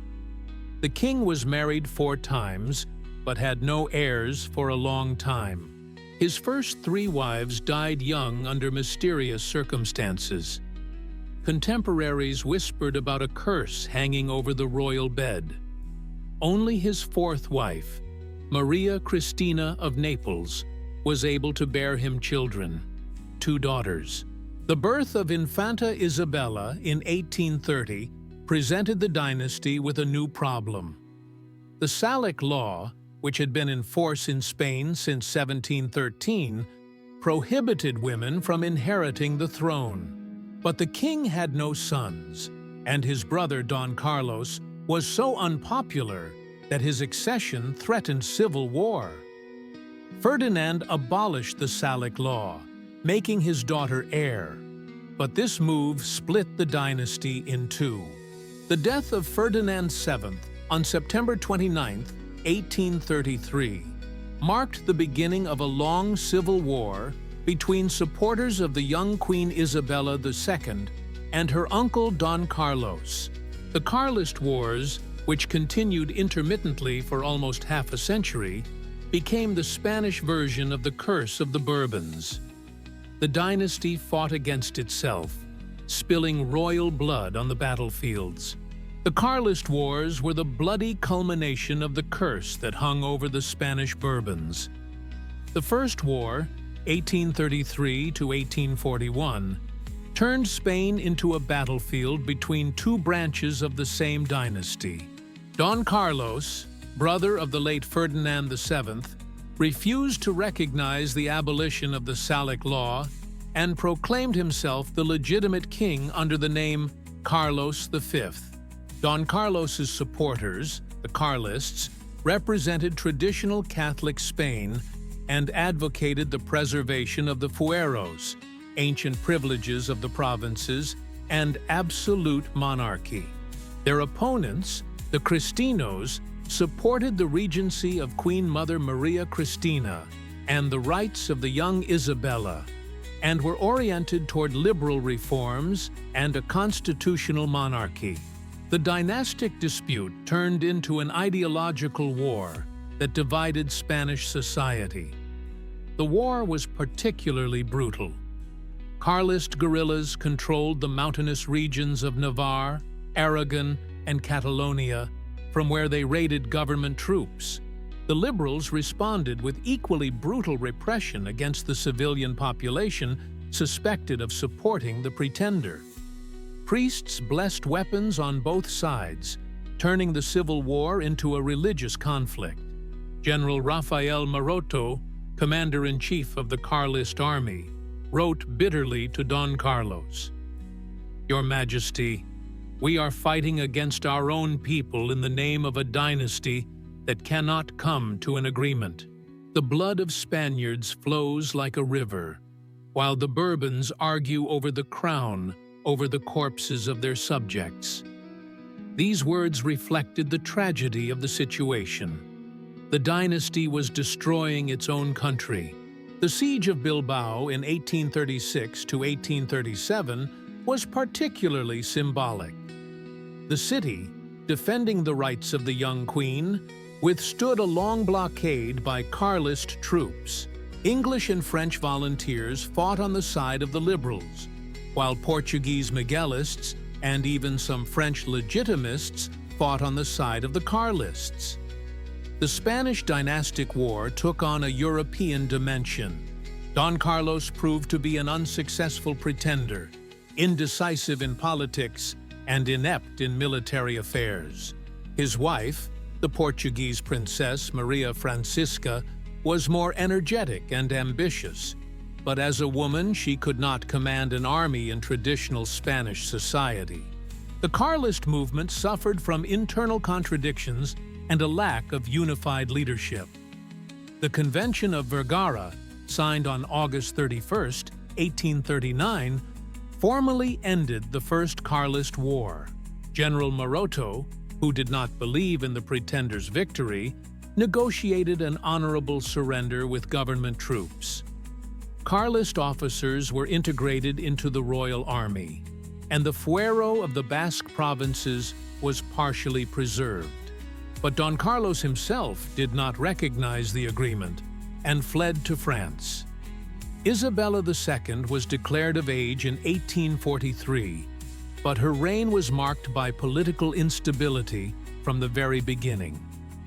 The king was married 4 times, but had no heirs for a long time. His first 3 wives died young under mysterious circumstances. Contemporaries whispered about a curse hanging over the royal bed. Only his 4th wife, Maria Cristina of Naples, was able to bear him children, 2 daughters. The birth of Infanta Isabella in 1830 presented the dynasty with a new problem. The Salic law, which had been in force in Spain since 1713, prohibited women from inheriting the throne. But the king had no sons, and his brother Don Carlos was so unpopular that his accession threatened civil war. Ferdinand abolished the Salic law, making his daughter heir, but this move split the dynasty in two. The death of Ferdinand VII on September 29, 1833, marked the beginning of a long civil war between supporters of the young Queen Isabella II and her uncle Don Carlos. The Carlist Wars, which continued intermittently for almost half a century, became the Spanish version of the curse of the Bourbons. The dynasty fought against itself, spilling royal blood on the battlefields. The Carlist Wars were the bloody culmination of the curse that hung over the Spanish Bourbons. The First War, 1833 to 1841, turned Spain into a battlefield between two branches of the same dynasty. Don Carlos, brother of the late Ferdinand VII, refused to recognize the abolition of the Salic law and proclaimed himself the legitimate king under the name Carlos V. Don Carlos's supporters, the Carlists, represented traditional Catholic Spain and advocated the preservation of the fueros, ancient privileges of the provinces, and absolute monarchy. Their opponents, the Cristinos, supported the regency of Queen Mother Maria Cristina and the rights of the young Isabella, and were oriented toward liberal reforms and a constitutional monarchy. The dynastic dispute turned into an ideological war that divided Spanish society. The war was particularly brutal. Carlist guerrillas controlled the mountainous regions of Navarre, Aragon, and Catalonia, from where they raided government troops. The liberals responded with equally brutal repression against the civilian population suspected of supporting the pretender. Priests blessed weapons on both sides, turning the civil war into a religious conflict. General Rafael Maroto, commander-in-chief of the Carlist army, wrote bitterly to Don Carlos, "Your Majesty, we are fighting against our own people in the name of a dynasty that cannot come to an agreement. The blood of Spaniards flows like a river, while the Bourbons argue over the crown, over the corpses of their subjects." These words reflected the tragedy of the situation. The dynasty was destroying its own country. The siege of Bilbao in 1836 to 1837 was particularly symbolic. The city, defending the rights of the young queen, withstood a long blockade by Carlist troops. English and French volunteers fought on the side of the liberals, while Portuguese Miguelists and even some French legitimists fought on the side of the Carlists. The Spanish dynastic war took on a European dimension. Don Carlos proved to be an unsuccessful pretender, indecisive in politics, and inept in military affairs. His wife, the Portuguese princess Maria Francisca, was more energetic and ambitious, but as a woman she could not command an army in traditional Spanish society. The Carlist movement suffered from internal contradictions and a lack of unified leadership. The Convention of Vergara, signed on August 31, 1839, formally ended the First Carlist War. General Maroto, who did not believe in the pretender's victory, negotiated an honorable surrender with government troops. Carlist officers were integrated into the royal army, and the fuero of the Basque provinces was partially preserved. But Don Carlos himself did not recognize the agreement and fled to France. Isabella II was declared of age in 1843, but her reign was marked by political instability from the very beginning.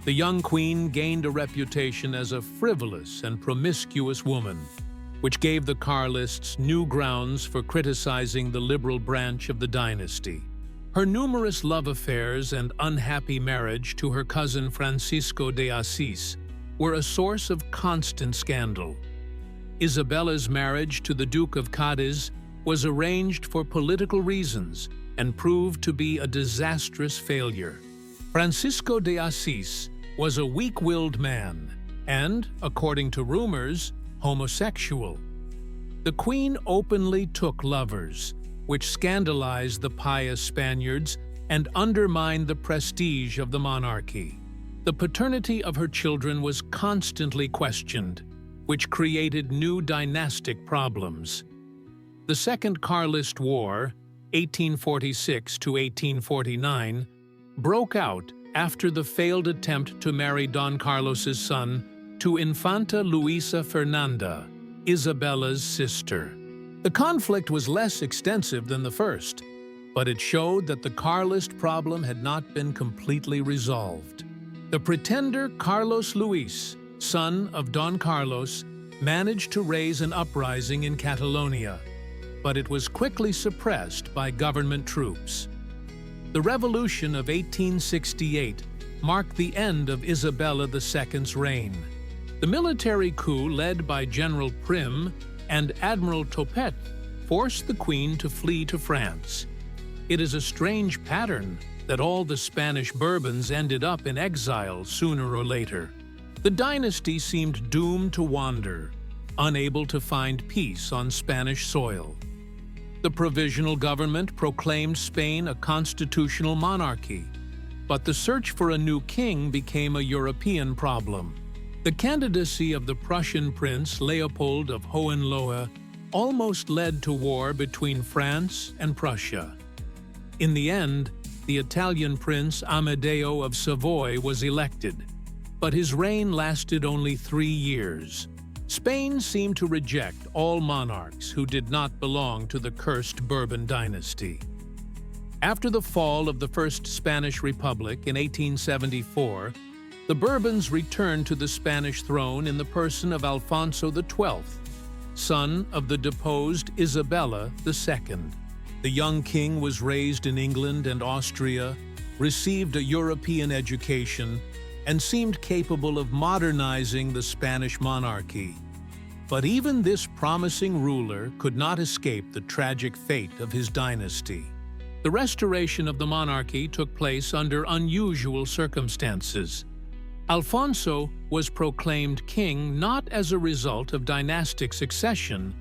The young queen gained a reputation as a frivolous and promiscuous woman, which gave the Carlists new grounds for criticizing the liberal branch of the dynasty. Her numerous love affairs and unhappy marriage to her cousin Francisco de Assis were a source of constant scandal. Isabella's marriage to the Duke of Cadiz was arranged for political reasons and proved to be a disastrous failure. Francisco de Assis was a weak-willed man and, according to rumors, homosexual. The queen openly took lovers, which scandalized the pious Spaniards and undermined the prestige of the monarchy. The paternity of her children was constantly questioned, which created new dynastic problems. The Second Carlist War, 1846 to 1849, broke out after the failed attempt to marry Don Carlos's son to Infanta Luisa Fernanda, Isabella's sister. The conflict was less extensive than the first, but it showed that the Carlist problem had not been completely resolved. The pretender Carlos Luis, son of Don Carlos, managed to raise an uprising in Catalonia, but it was quickly suppressed by government troops. The Revolution of 1868 marked the end of Isabella II's reign. The military coup led by General Prim and Admiral Topet forced the queen to flee to France. It is a strange pattern that all the Spanish Bourbons ended up in exile sooner or later. The dynasty seemed doomed to wander, unable to find peace on Spanish soil. The provisional government proclaimed Spain a constitutional monarchy, but the search for a new king became a European problem. The candidacy of the Prussian prince Leopold of Hohenlohe almost led to war between France and Prussia. In the end, the Italian prince Amadeo of Savoy was elected, but his reign lasted only 3 years. Spain seemed to reject all monarchs who did not belong to the cursed Bourbon dynasty. After the fall of the First Spanish Republic in 1874, the Bourbons returned to the Spanish throne in the person of Alfonso XII, son of the deposed Isabella II. The young king was raised in England and Austria, received a European education, and seemed capable of modernizing the Spanish monarchy. But even this promising ruler could not escape the tragic fate of his dynasty. The restoration of the monarchy took place under unusual circumstances. Alfonso was proclaimed king not as a result of dynastic succession,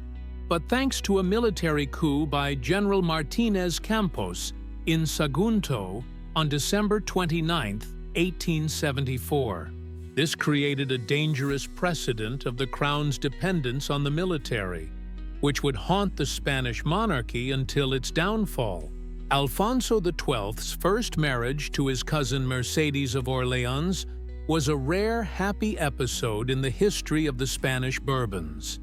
but thanks to a military coup by General Martinez Campos in Sagunto on December 29, 1874. This created a dangerous precedent of the crown's dependence on the military, which would haunt the Spanish monarchy until its downfall. Alfonso XII's first marriage to his cousin Mercedes of Orleans was a rare, happy episode in the history of the Spanish Bourbons.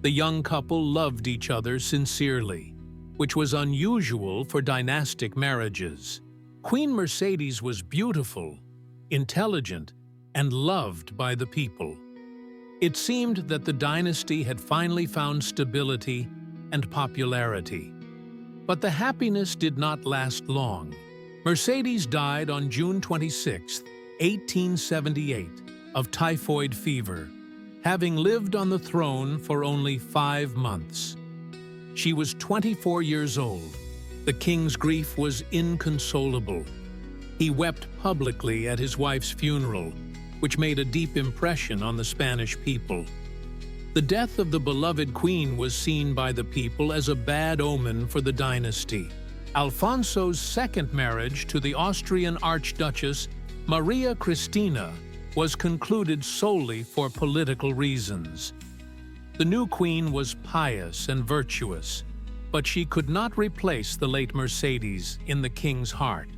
The young couple loved each other sincerely, which was unusual for dynastic marriages. Queen Mercedes was beautiful, intelligent, and loved by the people. It seemed that the dynasty had finally found stability and popularity. But the happiness did not last long. Mercedes died on June 26, 1878, of typhoid fever, having lived on the throne for only 5 months. She was 24 years old. The king's grief was inconsolable. He wept publicly at his wife's funeral, which made a deep impression on the Spanish people. The death of the beloved queen was seen by the people as a bad omen for the dynasty. Alfonso's second marriage to the Austrian Archduchess Maria Cristina was concluded solely for political reasons. The new queen was pious and virtuous, but she could not replace the late Mercedes in the king's heart.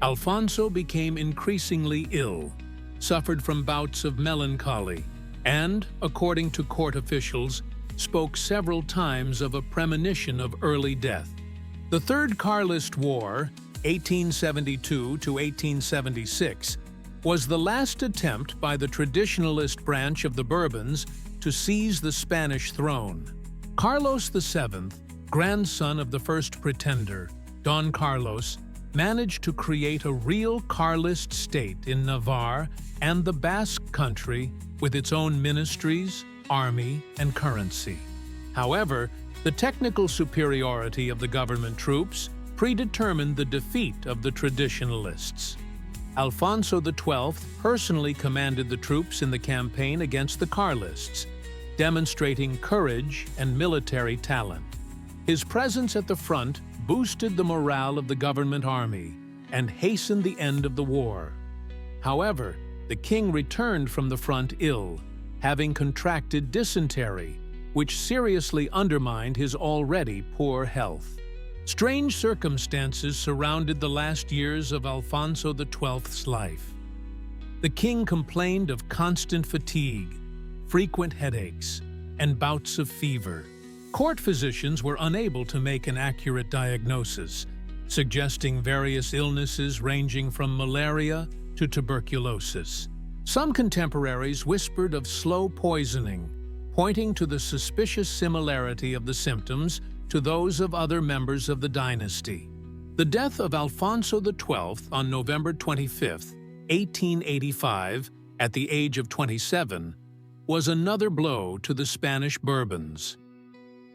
Alfonso became increasingly ill, suffered from bouts of melancholy, and, according to court officials, spoke several times of a premonition of early death. The Third Carlist War, 1872 to 1876, was the last attempt by the traditionalist branch of the Bourbons to seize the Spanish throne. Carlos VII, grandson of the first pretender, Don Carlos, managed to create a real Carlist state in Navarre and the Basque country with its own ministries, army, and currency. However, the technical superiority of the government troops predetermined the defeat of the traditionalists. Alfonso XII personally commanded the troops in the campaign against the Carlists, demonstrating courage and military talent. His presence at the front boosted the morale of the government army and hastened the end of the war. However, the king returned from the front ill, having contracted dysentery, which seriously undermined his already poor health. Strange circumstances surrounded the last years of Alfonso XII's life. The king complained of constant fatigue, frequent headaches, and bouts of fever. Court physicians were unable to make an accurate diagnosis, suggesting various illnesses ranging from malaria to tuberculosis. Some contemporaries whispered of slow poisoning, pointing to the suspicious similarity of the symptoms to those of other members of the dynasty. The death of Alfonso XII on November 25, 1885, at the age of 27, was another blow to the Spanish Bourbons.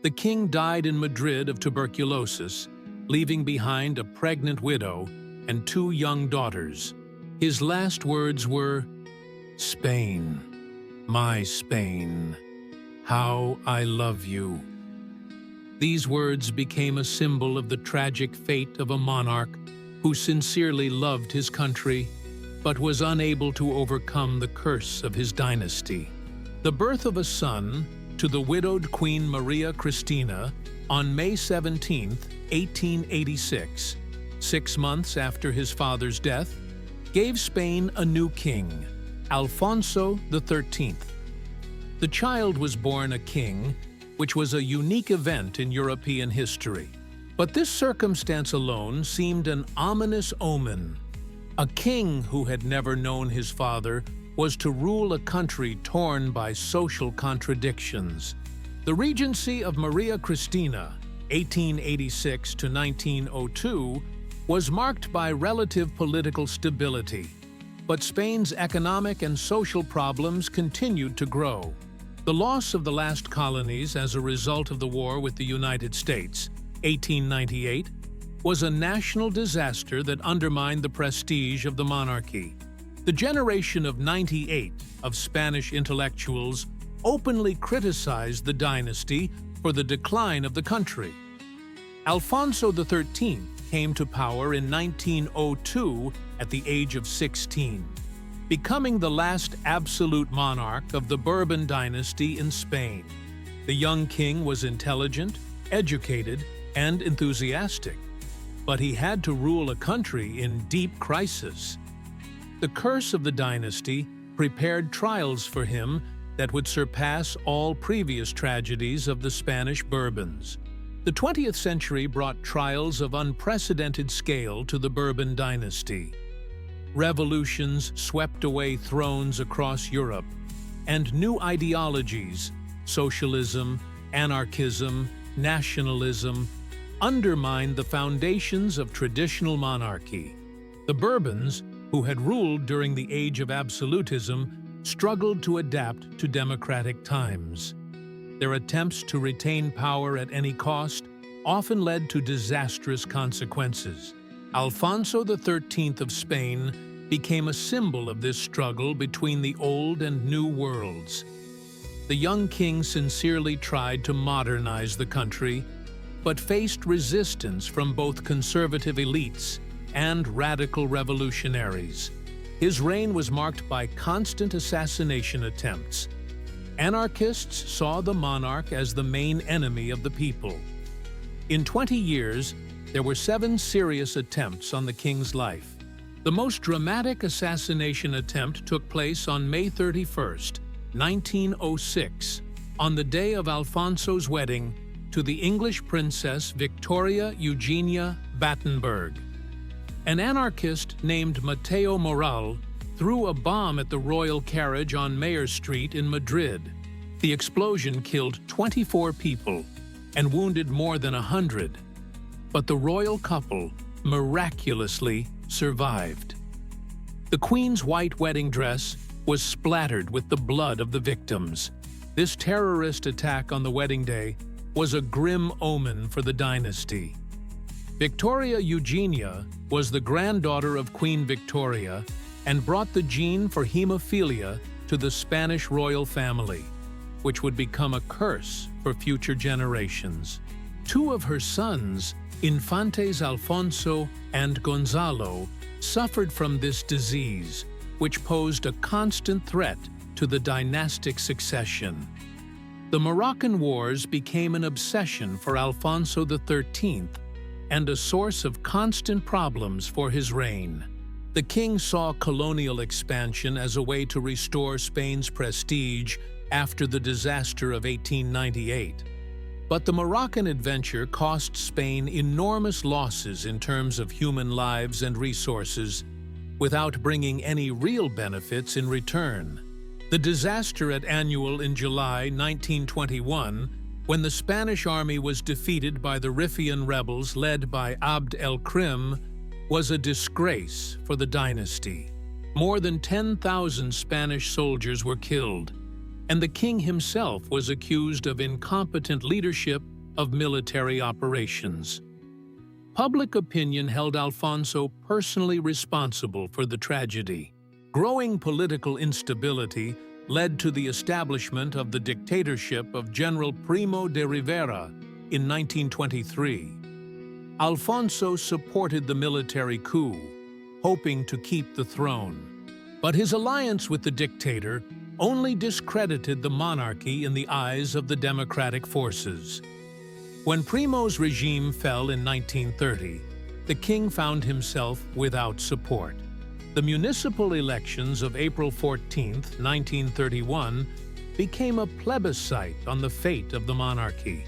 The king died in Madrid of tuberculosis, leaving behind a pregnant widow and 2 young daughters. His last words were, "Spain, my Spain, how I love you." These words became a symbol of the tragic fate of a monarch who sincerely loved his country, but was unable to overcome the curse of his dynasty. The birth of a son to the widowed Queen Maria Cristina on May 17, 1886, 6 months after his father's death, gave Spain a new king, Alfonso XIII. The child was born a king, which was a unique event in European history. But this circumstance alone seemed an ominous omen. A king who had never known his father was to rule a country torn by social contradictions. The regency of Maria Cristina, 1886 to 1902, was marked by relative political stability, but Spain's economic and social problems continued to grow. The loss of the last colonies as a result of the war with the United States, 1898, was a national disaster that undermined the prestige of the monarchy. The generation of '98 of Spanish intellectuals openly criticized the dynasty for the decline of the country. Alfonso XIII came to power in 1902 at the age of 16. Becoming the last absolute monarch of the Bourbon dynasty in Spain. The young king was intelligent, educated, and enthusiastic, but he had to rule a country in deep crisis. The curse of the dynasty prepared trials for him that would surpass all previous tragedies of the Spanish Bourbons. The 20th century brought trials of unprecedented scale to the Bourbon dynasty. Revolutions swept away thrones across Europe, and new ideologies, socialism, anarchism, nationalism, undermined the foundations of traditional monarchy. The Bourbons, who had ruled during the age of absolutism, struggled to adapt to democratic times. Their attempts to retain power at any cost often led to disastrous consequences. Alfonso XIII of Spain became a symbol of this struggle between the old and new worlds. The young king sincerely tried to modernize the country, but faced resistance from both conservative elites and radical revolutionaries. His reign was marked by constant assassination attempts. Anarchists saw the monarch as the main enemy of the people. In 20 years, there were 7 serious attempts on the king's life. The most dramatic assassination attempt took place on May 31, 1906, on the day of Alfonso's wedding to the English princess Victoria Eugenia Battenberg. An anarchist named Mateo Moral threw a bomb at the royal carriage on Mayor Street in Madrid. The explosion killed 24 people and wounded more than 100. But the royal couple miraculously survived. The Queen's white wedding dress was splattered with the blood of the victims. This terrorist attack on the wedding day was a grim omen for the dynasty. Victoria Eugenia was the granddaughter of Queen Victoria and brought the gene for hemophilia to the Spanish royal family, which would become a curse for future generations. Two of her sons, Infantes Alfonso and Gonzalo, suffered from this disease, which posed a constant threat to the dynastic succession. The Moroccan Wars became an obsession for Alfonso XIII and a source of constant problems for his reign. The king saw colonial expansion as a way to restore Spain's prestige after the disaster of 1898. But the Moroccan adventure cost Spain enormous losses in terms of human lives and resources, without bringing any real benefits in return. The disaster at Annual in July 1921, when the Spanish army was defeated by the Riffian rebels led by Abd el-Krim, was a disgrace for the dynasty. More than 10,000 Spanish soldiers were killed, and the king himself was accused of incompetent leadership of military operations. Public opinion held Alfonso personally responsible for the tragedy. Growing political instability led to the establishment of the dictatorship of General Primo de Rivera in 1923. Alfonso supported the military coup, hoping to keep the throne. But his alliance with the dictator only discredited the monarchy in the eyes of the democratic forces. When Primo's regime fell in 1930, the king found himself without support. The municipal elections of April 14, 1931, became a plebiscite on the fate of the monarchy.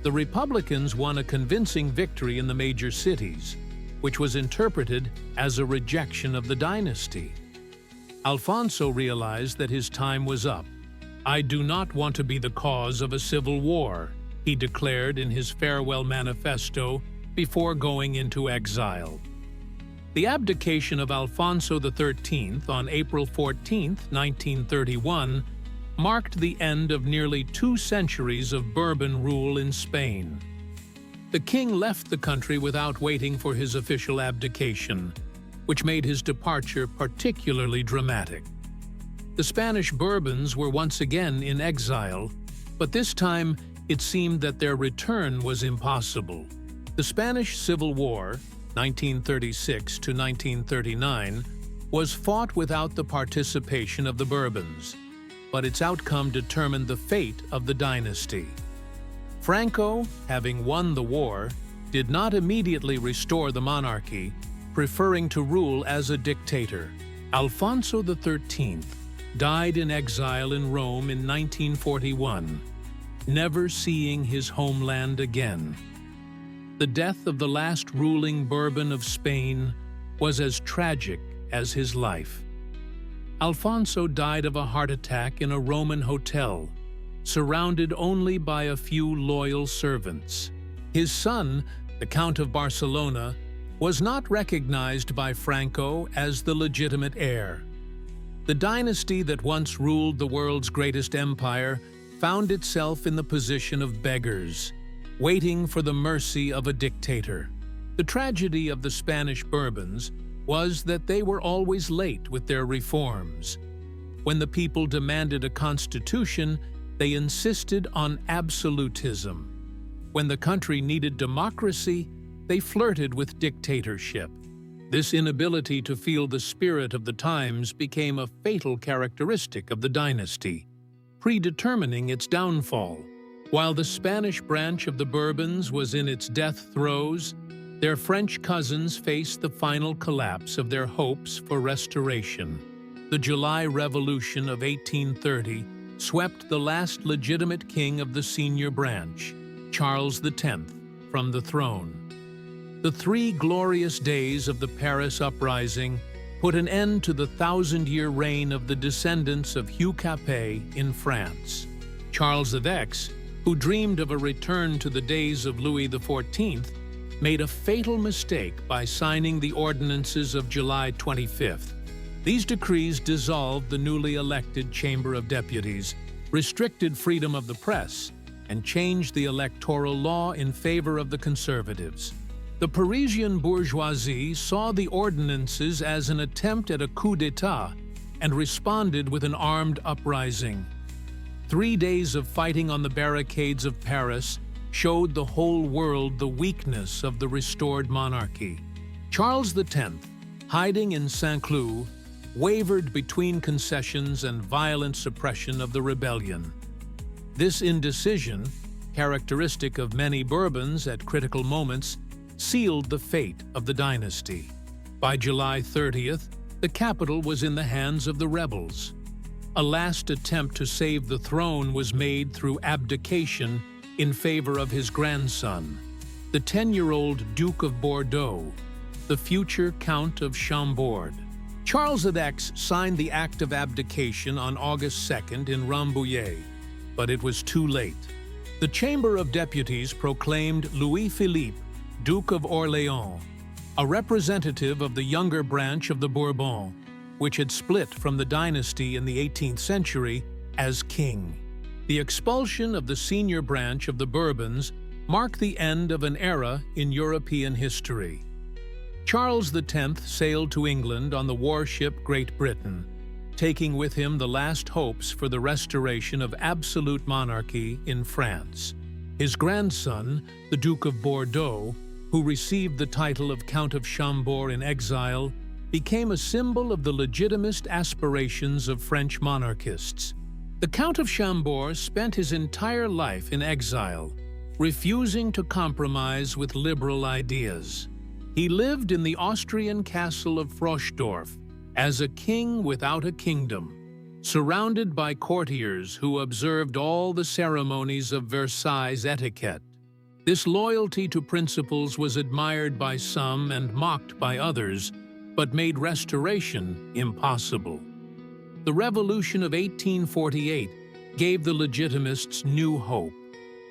The Republicans won a convincing victory in the major cities, which was interpreted as a rejection of the dynasty. Alfonso realized that his time was up. "I do not want to be the cause of a civil war," he declared in his farewell manifesto before going into exile. The abdication of Alfonso XIII on April 14, 1931, marked the end of nearly 2 centuries of Bourbon rule in Spain. The king left the country without waiting for his official abdication, which made his departure particularly dramatic. The Spanish Bourbons were once again in exile, but this time it seemed that their return was impossible. The Spanish Civil War, 1936 to 1939, was fought without the participation of the Bourbons, but its outcome determined the fate of the dynasty. Franco, having won the war, did not immediately restore the monarchy, preferring to rule as a dictator. Alfonso XIII died in exile in Rome in 1941, never seeing his homeland again. The death of the last ruling Bourbon of Spain was as tragic as his life. Alfonso died of a heart attack in a Roman hotel, surrounded only by a few loyal servants. His son, the Count of Barcelona, was not recognized by Franco as the legitimate heir. The dynasty that once ruled the world's greatest empire found itself in the position of beggars, waiting for the mercy of a dictator. The tragedy of the Spanish Bourbons was that they were always late with their reforms. When the people demanded a constitution, they insisted on absolutism. When the country needed democracy, they flirted with dictatorship. This inability to feel the spirit of the times became a fatal characteristic of the dynasty, predetermining its downfall. While the Spanish branch of the Bourbons was in its death throes, their French cousins faced the final collapse of their hopes for restoration. The July Revolution of 1830 swept the last legitimate king of the senior branch, Charles X, from the throne. The 3 glorious days of the Paris Uprising put an end to the 1,000-year reign of the descendants of Hugh Capet in France. Charles X, who dreamed of a return to the days of Louis XIV, made a fatal mistake by signing the ordinances of July 25th. These decrees dissolved the newly elected Chamber of Deputies, restricted freedom of the press, and changed the electoral law in favor of the conservatives. The Parisian bourgeoisie saw the ordinances as an attempt at a coup d'état and responded with an armed uprising. 3 days of fighting on the barricades of Paris showed the whole world the weakness of the restored monarchy. Charles X, hiding in Saint-Cloud, wavered between concessions and violent suppression of the rebellion. This indecision, characteristic of many Bourbons at critical moments, sealed the fate of the dynasty. By July 30th, the capital was in the hands of the rebels. A last attempt to save the throne was made through abdication in favor of his grandson, the 10-year-old Duke of Bordeaux, the future Count of Chambord. Charles X signed the act of abdication on August 2nd in Rambouillet, but it was too late. The Chamber of Deputies proclaimed Louis-Philippe, Duke of Orléans, a representative of the younger branch of the Bourbons, which had split from the dynasty in the 18th century, as king. The expulsion of the senior branch of the Bourbons marked the end of an era in European history. Charles X sailed to England on the warship Great Britain, taking with him the last hopes for the restoration of absolute monarchy in France. His grandson, the Duke of Bordeaux, who received the title of Count of Chambord in exile, became a symbol of the legitimist aspirations of French monarchists. The Count of Chambord spent his entire life in exile, refusing to compromise with liberal ideas. He lived in the Austrian castle of Froschdorf as a king without a kingdom, surrounded by courtiers who observed all the ceremonies of Versailles etiquette. This loyalty to principles was admired by some and mocked by others, but made restoration impossible. The Revolution of 1848 gave the Legitimists new hope.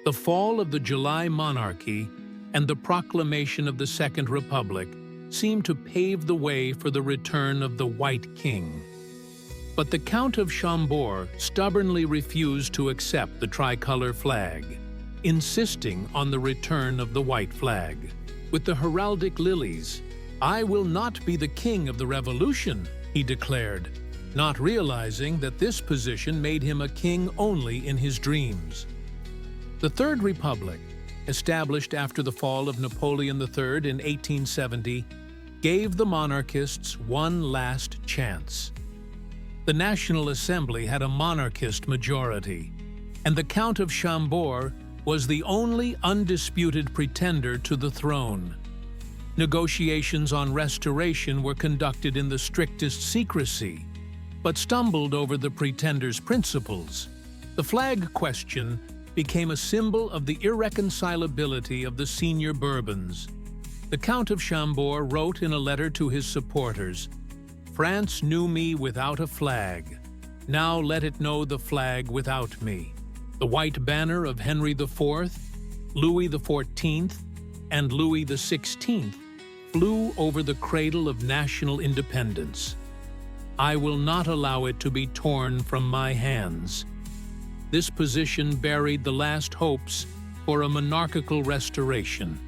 The fall of the July monarchy and the proclamation of the Second Republic seemed to pave the way for the return of the White King. But the Count of Chambord stubbornly refused to accept the tricolor flag, insisting on the return of the white flag. With the heraldic lilies, "I will not be the king of the revolution," he declared, not realizing that this position made him a king only in his dreams. The Third Republic, established after the fall of Napoleon III in 1870, gave the monarchists one last chance. The National Assembly had a monarchist majority, and the Count of Chambord was the only undisputed pretender to the throne. Negotiations on restoration were conducted in the strictest secrecy, but stumbled over the pretender's principles. The flag question became a symbol of the irreconcilability of the senior Bourbons. The Count of Chambord wrote in a letter to his supporters, "France knew me without a flag. Now let it know the flag without me." The white banner of Henry IV, Louis XIV, and Louis XVI flew over the cradle of national independence. "I will not allow it to be torn from my hands." This position buried the last hopes for a monarchical restoration.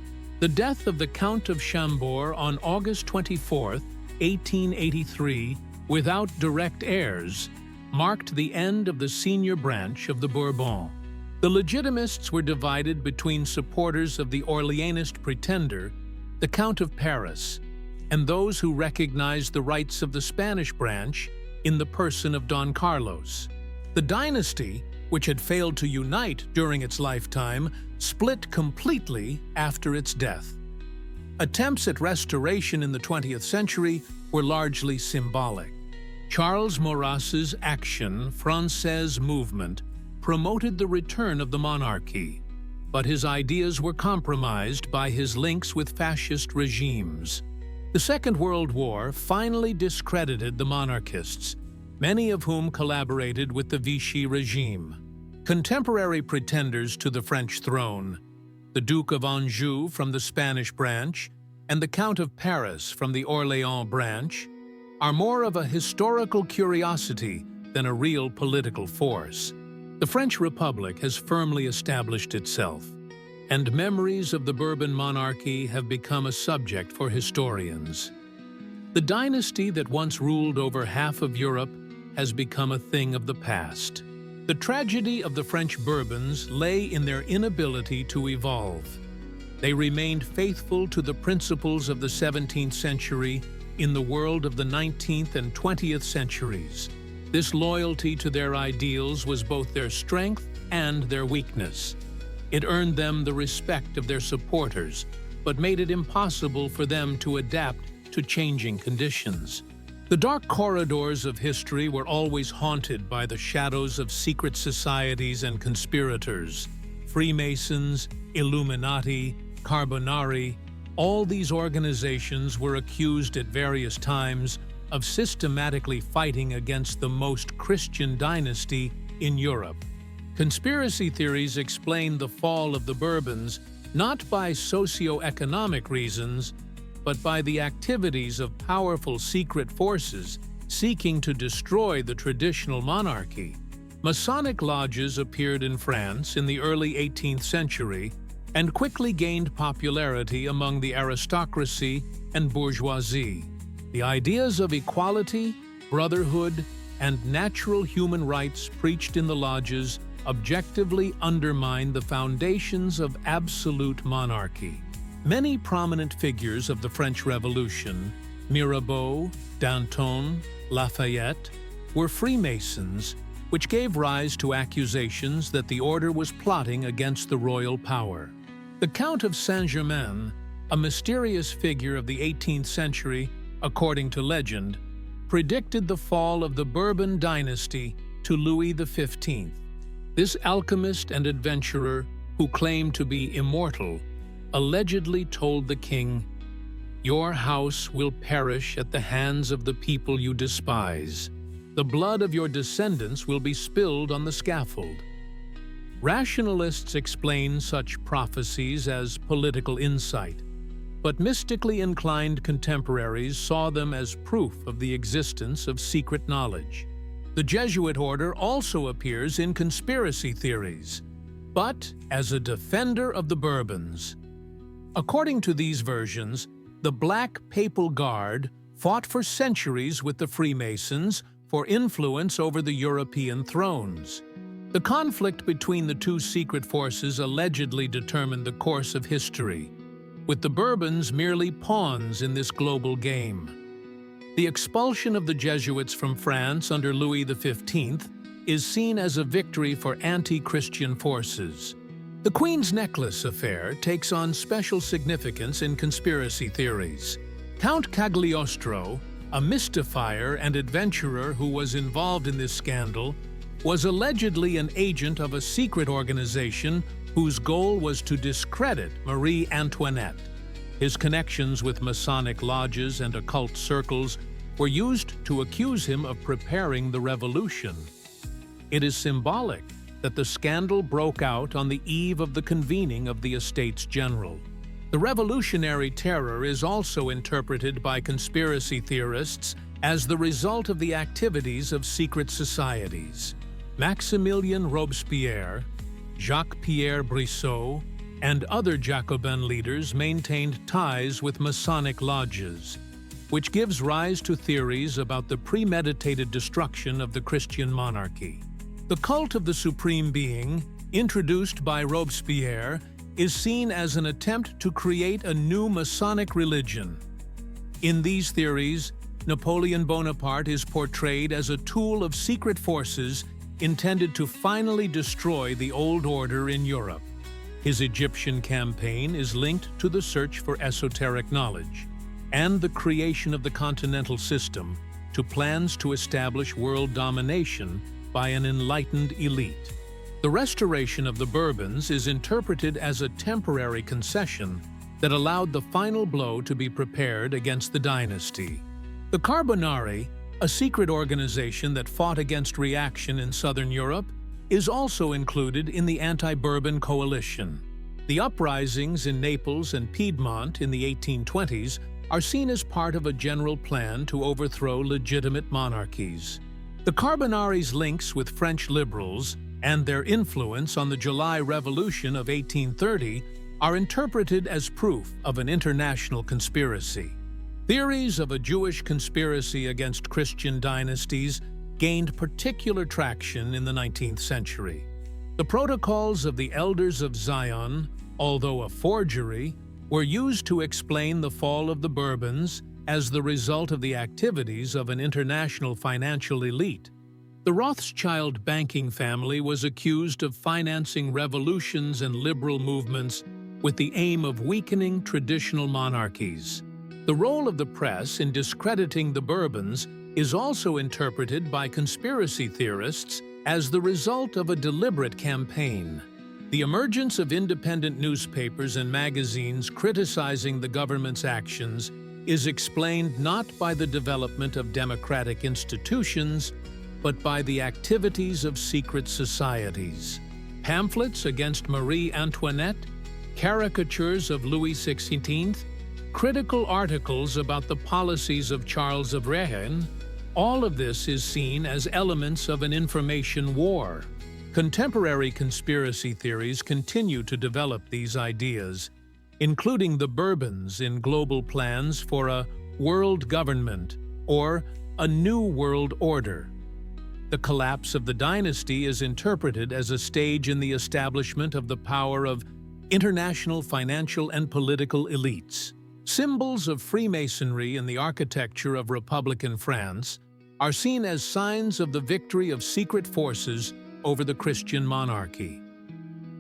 The death of the Count of Chambord on August 24, 1883, without direct heirs, marked the end of the senior branch of the Bourbons. The Legitimists were divided between supporters of the Orleanist pretender, the Count of Paris, and those who recognized the rights of the Spanish branch in the person of Don Carlos. The dynasty, which had failed to unite during its lifetime, split completely after its death. Attempts at restoration in the 20th century were largely symbolic. Charles Maurras's Action Française movement promoted the return of the monarchy, but his ideas were compromised by his links with fascist regimes. The Second World War finally discredited the monarchists, many of whom collaborated with the Vichy regime. Contemporary pretenders to the French throne, the Duke of Anjou from the Spanish branch and the Count of Paris from the Orléans branch, are more of a historical curiosity than a real political force. The French Republic has firmly established itself, and memories of the Bourbon monarchy have become a subject for historians. The dynasty that once ruled over half of Europe has become a thing of the past. The tragedy of the French Bourbons lay in their inability to evolve. They remained faithful to the principles of the 17th century in the world of the 19th and 20th centuries. This loyalty to their ideals was both their strength and their weakness. It earned them the respect of their supporters, but made it impossible for them to adapt to changing conditions. The dark corridors of history were always haunted by the shadows of secret societies and conspirators. Freemasons, Illuminati, Carbonari, all these organizations were accused at various times of systematically fighting against the most Christian dynasty in Europe. Conspiracy theories explain the fall of the Bourbons not by socio-economic reasons, but by the activities of powerful secret forces seeking to destroy the traditional monarchy. Masonic lodges appeared in France in the early 18th century and quickly gained popularity among the aristocracy and bourgeoisie. The ideas of equality, brotherhood, and natural human rights preached in the lodges objectively undermined the foundations of absolute monarchy. Many prominent figures of the French Revolution, Mirabeau, Danton, Lafayette, were Freemasons, which gave rise to accusations that the order was plotting against the royal power. The Count of Saint-Germain, a mysterious figure of the 18th century, according to legend, predicted the fall of the Bourbon dynasty to Louis XV. This alchemist and adventurer, who claimed to be immortal, allegedly told the king, "Your house will perish at the hands of the people you despise. The blood of your descendants will be spilled on the scaffold." Rationalists explain such prophecies as political insight, but mystically inclined contemporaries saw them as proof of the existence of secret knowledge. The Jesuit order also appears in conspiracy theories, but as a defender of the Bourbons. According to these versions, the Black Papal Guard fought for centuries with the Freemasons for influence over the European thrones. The conflict between the two secret forces allegedly determined the course of history, with the Bourbons merely pawns in this global game. The expulsion of the Jesuits from France under Louis XV is seen as a victory for anti-Christian forces. The Queen's Necklace affair takes on special significance in conspiracy theories. Count Cagliostro, a mystifier and adventurer who was involved in this scandal, was allegedly an agent of a secret organization whose goal was to discredit Marie Antoinette. His connections with Masonic lodges and occult circles were used to accuse him of preparing the revolution. It is symbolic that the scandal broke out on the eve of the convening of the Estates General. The Revolutionary Terror is also interpreted by conspiracy theorists as the result of the activities of secret societies. Maximilien Robespierre, Jacques-Pierre Brissot, and other Jacobin leaders maintained ties with Masonic lodges, which gives rise to theories about the premeditated destruction of the Christian monarchy. The cult of the Supreme Being, introduced by Robespierre, is seen as an attempt to create a new Masonic religion. In these theories, Napoleon Bonaparte is portrayed as a tool of secret forces intended to finally destroy the old order in Europe. His Egyptian campaign is linked to the search for esoteric knowledge and the creation of the continental system to plans to establish world domination by an enlightened elite. The restoration of the Bourbons is interpreted as a temporary concession that allowed the final blow to be prepared against the dynasty. The Carbonari, a secret organization that fought against reaction in southern Europe, is also included in the anti-Bourbon coalition. The uprisings in Naples and Piedmont in the 1820s are seen as part of a general plan to overthrow legitimate monarchies. The Carbonari's links with French liberals and their influence on the July Revolution of 1830 are interpreted as proof of an international conspiracy. Theories of a Jewish conspiracy against Christian dynasties gained particular traction in the 19th century. The Protocols of the Elders of Zion, although a forgery, were used to explain the fall of the Bourbons as the result of the activities of an international financial elite. The Rothschild banking family was accused of financing revolutions and liberal movements with the aim of weakening traditional monarchies. The role of the press in discrediting the Bourbons is also interpreted by conspiracy theorists as the result of a deliberate campaign. The emergence of independent newspapers and magazines criticizing the government's actions is explained not by the development of democratic institutions, but by the activities of secret societies. Pamphlets against Marie Antoinette, caricatures of Louis XVI, critical articles about the policies of Charles of Rohan, all of this is seen as elements of an information war. Contemporary conspiracy theories continue to develop these ideas, including the Bourbons in global plans for a world government or a new world order. The collapse of the dynasty is interpreted as a stage in the establishment of the power of international financial and political elites. Symbols of Freemasonry in the architecture of Republican France are seen as signs of the victory of secret forces over the Christian monarchy.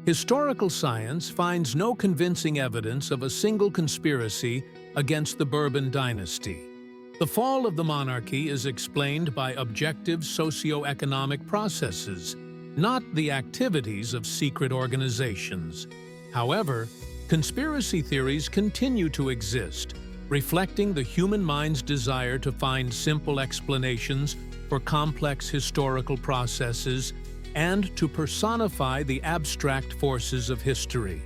Historical science finds no convincing evidence of a single conspiracy against the Bourbon dynasty. The fall of the monarchy is explained by objective socio-economic processes, not the activities of secret organizations. However, conspiracy theories continue to exist, reflecting the human mind's desire to find simple explanations for complex historical processes and to personify the abstract forces of history.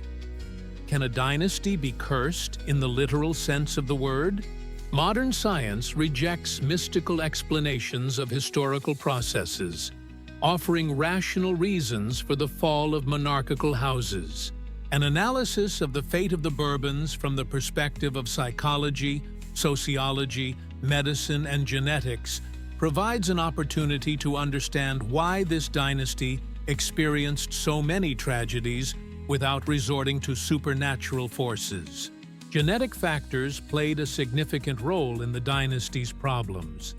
Can a dynasty be cursed in the literal sense of the word? Modern science rejects mystical explanations of historical processes, offering rational reasons for the fall of monarchical houses. An analysis of the fate of the Bourbons from the perspective of psychology, sociology, medicine, and genetics provides an opportunity to understand why this dynasty experienced so many tragedies without resorting to supernatural forces. Genetic factors played a significant role in the dynasty's problems.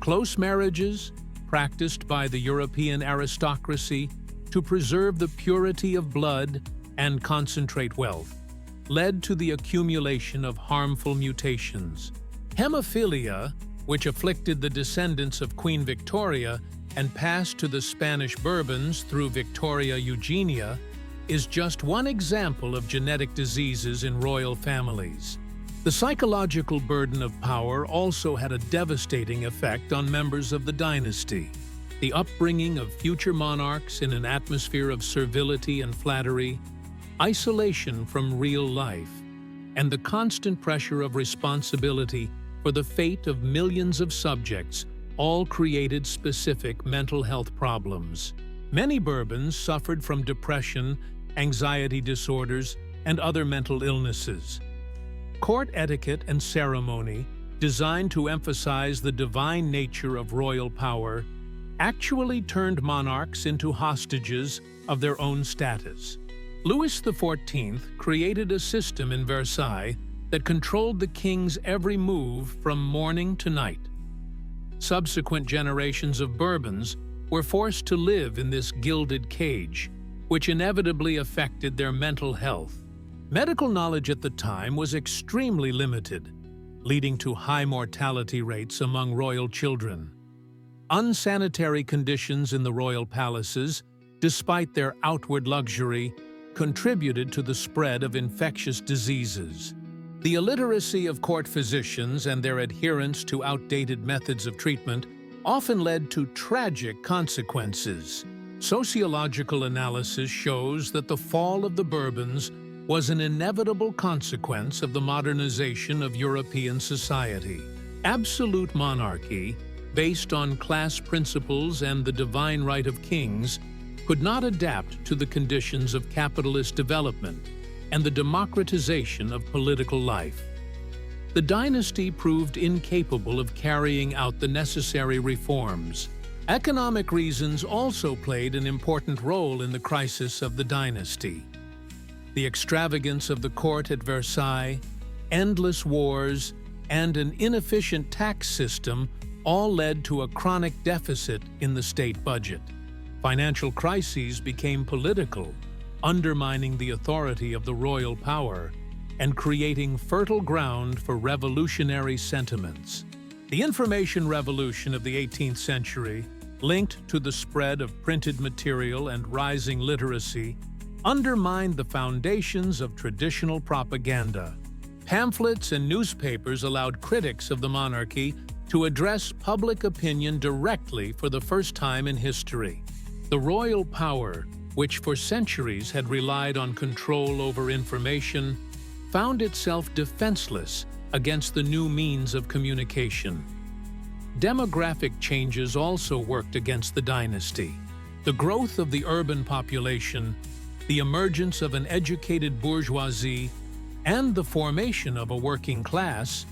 Close marriages, practiced by the European aristocracy to preserve the purity of blood and concentrate wealth, led to the accumulation of harmful mutations. Hemophilia, which afflicted the descendants of Queen Victoria and passed to the Spanish Bourbons through Victoria Eugenia, is just one example of genetic diseases in royal families. The psychological burden of power also had a devastating effect on members of the dynasty. The upbringing of future monarchs in an atmosphere of servility and flattery, isolation from real life, and the constant pressure of responsibility for the fate of millions of subjects all created specific mental health problems. Many Bourbons suffered from depression, anxiety disorders, and other mental illnesses. Court etiquette and ceremony, designed to emphasize the divine nature of royal power, actually turned monarchs into hostages of their own status. Louis XIV created a system in Versailles that controlled the king's every move from morning to night. Subsequent generations of Bourbons were forced to live in this gilded cage, which inevitably affected their mental health. Medical knowledge at the time was extremely limited, leading to high mortality rates among royal children. Unsanitary conditions in the royal palaces, despite their outward luxury, contributed to the spread of infectious diseases. The illiteracy of court physicians and their adherence to outdated methods of treatment often led to tragic consequences. Sociological analysis shows that the fall of the Bourbons was an inevitable consequence of the modernization of European society. Absolute monarchy, based on class principles and the divine right of kings, could not adapt to the conditions of capitalist development, and the democratization of political life. The dynasty proved incapable of carrying out the necessary reforms. Economic reasons also played an important role in the crisis of the dynasty. The extravagance of the court at Versailles, endless wars, and an inefficient tax system all led to a chronic deficit in the state budget. Financial crises became political, undermining the authority of the royal power and creating fertile ground for revolutionary sentiments. The information revolution of the 18th century, linked to the spread of printed material and rising literacy, undermined the foundations of traditional propaganda. Pamphlets and newspapers allowed critics of the monarchy to address public opinion directly for the first time in history. The royal power, which for centuries had relied on control over information, found itself defenseless against the new means of communication. Demographic changes also worked against the dynasty. The growth of the urban population, the emergence of an educated bourgeoisie, and the formation of a working class,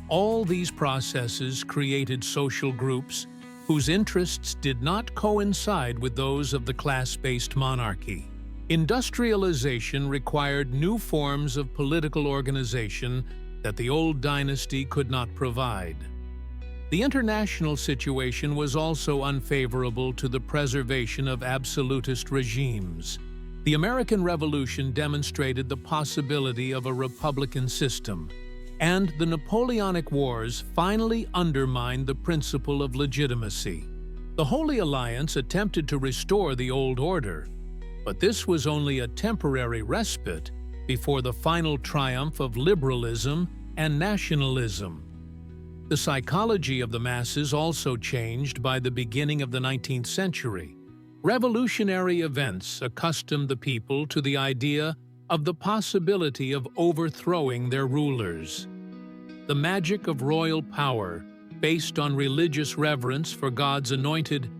all these processes created social groups whose interests did not coincide with those of the class-based monarchy. Industrialization required new forms of political organization that the old dynasty could not provide. The international situation was also unfavorable to the preservation of absolutist regimes. The American Revolution demonstrated the possibility of a republican system, and the Napoleonic Wars finally undermined the principle of legitimacy. The Holy Alliance attempted to restore the old order, but this was only a temporary respite before the final triumph of liberalism and nationalism. The psychology of the masses also changed by the beginning of the 19th century. Revolutionary events accustomed the people to the idea of the possibility of overthrowing their rulers. The magic of royal power, based on religious reverence for God's anointed,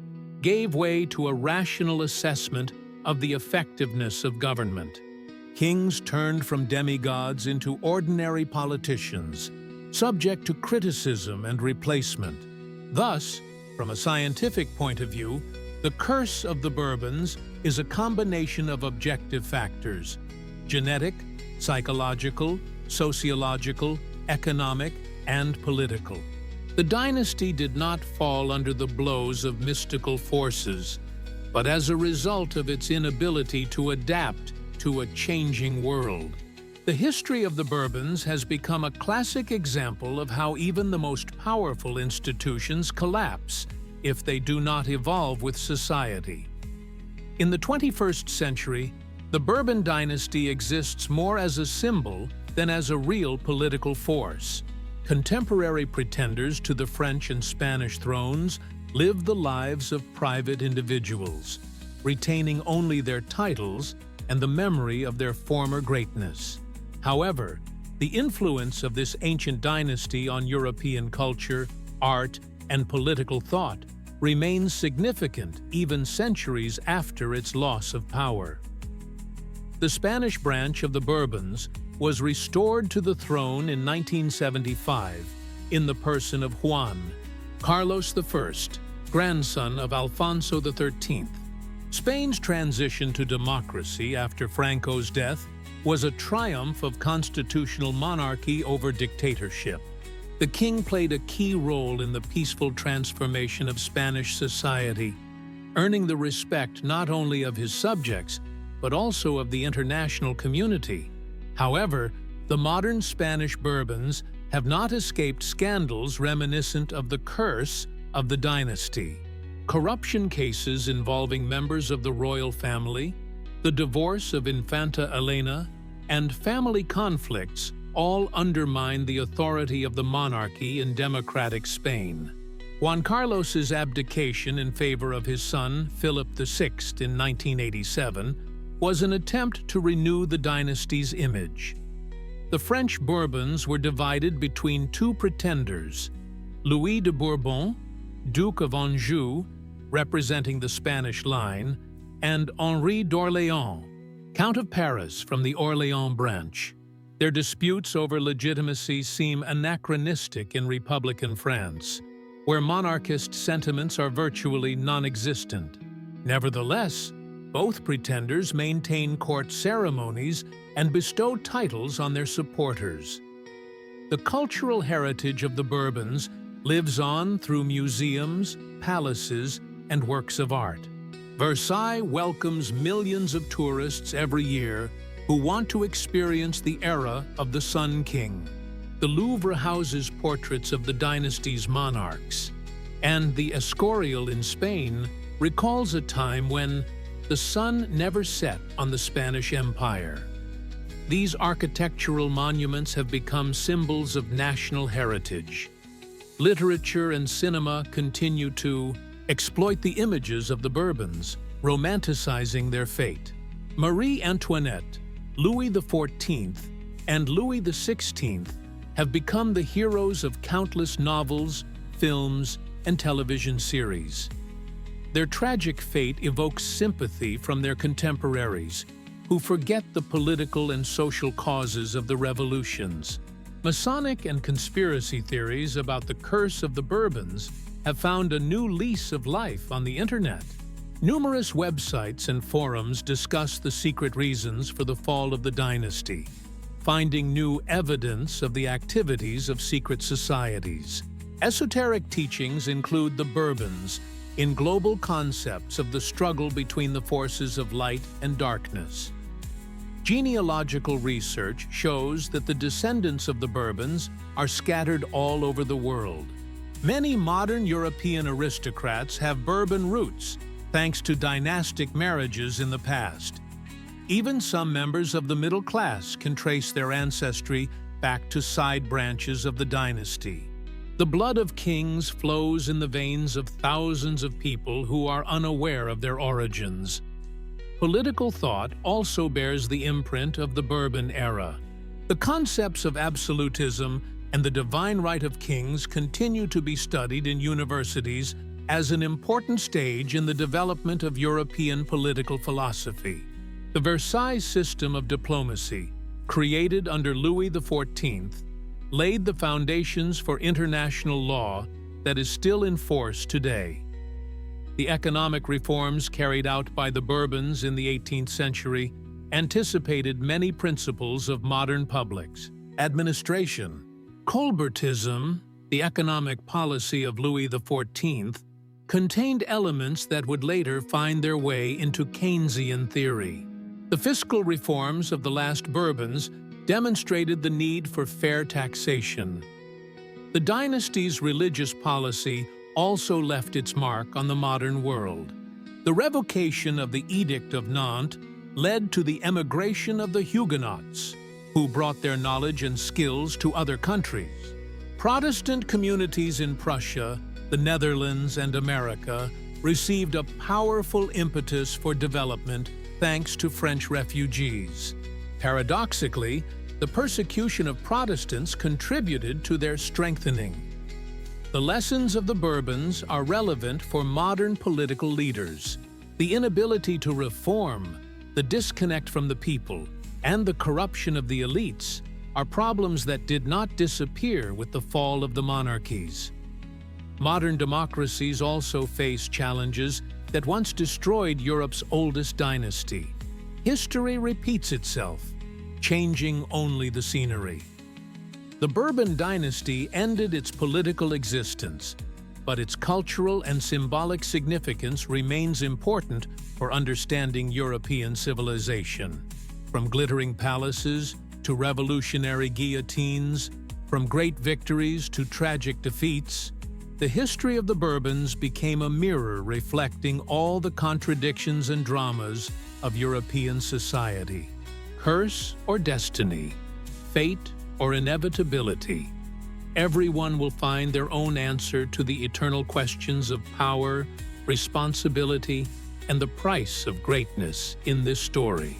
gave way to a rational assessment of the effectiveness of government. Kings turned from demigods into ordinary politicians, subject to criticism and replacement. Thus, from a scientific point of view, the curse of the Bourbons is a combination of objective factors: genetic, psychological, sociological, economic, and political. The dynasty did not fall under the blows of mystical forces, but as a result of its inability to adapt to a changing world. The history of the Bourbons has become a classic example of how even the most powerful institutions collapse if they do not evolve with society. In the 21st century, the Bourbon dynasty exists more as a symbol than as a real political force. Contemporary pretenders to the French and Spanish thrones live the lives of private individuals, retaining only their titles and the memory of their former greatness. However, the influence of this ancient dynasty on European culture, art, and political thought remains significant even centuries after its loss of power. The Spanish branch of the Bourbons was restored to the throne in 1975 in the person of Juan Carlos I, grandson of Alfonso XIII. Spain's transition to democracy after Franco's death was a triumph of constitutional monarchy over dictatorship. The king played a key role in the peaceful transformation of Spanish society, earning the respect not only of his subjects, but also of the international community. However, the modern Spanish Bourbons have not escaped scandals reminiscent of the curse of the dynasty. Corruption cases involving members of the royal family, the divorce of Infanta Elena, and family conflicts all undermine the authority of the monarchy in democratic Spain. Juan Carlos's abdication in favor of his son, Philip VI, in 1987, was an attempt to renew the dynasty's image. The French Bourbons were divided between two pretenders: Louis de Bourbon, Duke of Anjou, representing the Spanish line, and Henri d'Orléans, Count of Paris from the Orléans branch. Their disputes over legitimacy seem anachronistic in Republican France, where monarchist sentiments are virtually non-existent. Nevertheless, both pretenders maintain court ceremonies and bestow titles on their supporters. The cultural heritage of the Bourbons lives on through museums, palaces, and works of art. Versailles welcomes millions of tourists every year who want to experience the era of the Sun King. The Louvre houses portraits of the dynasty's monarchs, and the Escorial in Spain recalls a time when the sun never set on the Spanish Empire. These architectural monuments have become symbols of national heritage. Literature and cinema continue to exploit the images of the Bourbons, romanticizing their fate. Marie Antoinette, Louis XIV, and Louis XVI have become the heroes of countless novels, films, and television series. Their tragic fate evokes sympathy from their contemporaries, who forget the political and social causes of the revolutions. Masonic and conspiracy theories about the curse of the Bourbons have found a new lease of life on the internet. Numerous websites and forums discuss the secret reasons for the fall of the dynasty, finding new evidence of the activities of secret societies. Esoteric teachings include the Bourbons in global concepts of the struggle between the forces of light and darkness. Genealogical research shows that the descendants of the Bourbons are scattered all over the world. Many modern European aristocrats have Bourbon roots, thanks to dynastic marriages in the past. Even some members of the middle class can trace their ancestry back to side branches of the dynasty. The blood of kings flows in the veins of thousands of people who are unaware of their origins. Political thought also bears the imprint of the Bourbon era. The concepts of absolutism and the divine right of kings continue to be studied in universities as an important stage in the development of European political philosophy. The Versailles system of diplomacy, created under Louis XIV, laid the foundations for international law that is still in force today. The economic reforms carried out by the Bourbons in the 18th century anticipated many principles of modern publics. Administration. Colbertism, the economic policy of Louis XIV, contained elements that would later find their way into Keynesian theory. The fiscal reforms of the last Bourbons demonstrated the need for fair taxation. The dynasty's religious policy also left its mark on the modern world. The revocation of the Edict of Nantes led to the emigration of the Huguenots, who brought their knowledge and skills to other countries. Protestant communities in Prussia, the Netherlands, and America received a powerful impetus for development thanks to French refugees. Paradoxically, the persecution of Protestants contributed to their strengthening. The lessons of the Bourbons are relevant for modern political leaders. The inability to reform, the disconnect from the people, and the corruption of the elites are problems that did not disappear with the fall of the monarchies. Modern democracies also face challenges that once destroyed Europe's oldest dynasty. History repeats itself, changing only the scenery. The Bourbon dynasty ended its political existence, but its cultural and symbolic significance remains important for understanding European civilization. From glittering palaces to revolutionary guillotines, from great victories to tragic defeats, the history of the Bourbons became a mirror reflecting all the contradictions and dramas of European society. Curse or destiny, fate or inevitability, everyone will find their own answer to the eternal questions of power, responsibility, and the price of greatness in this story.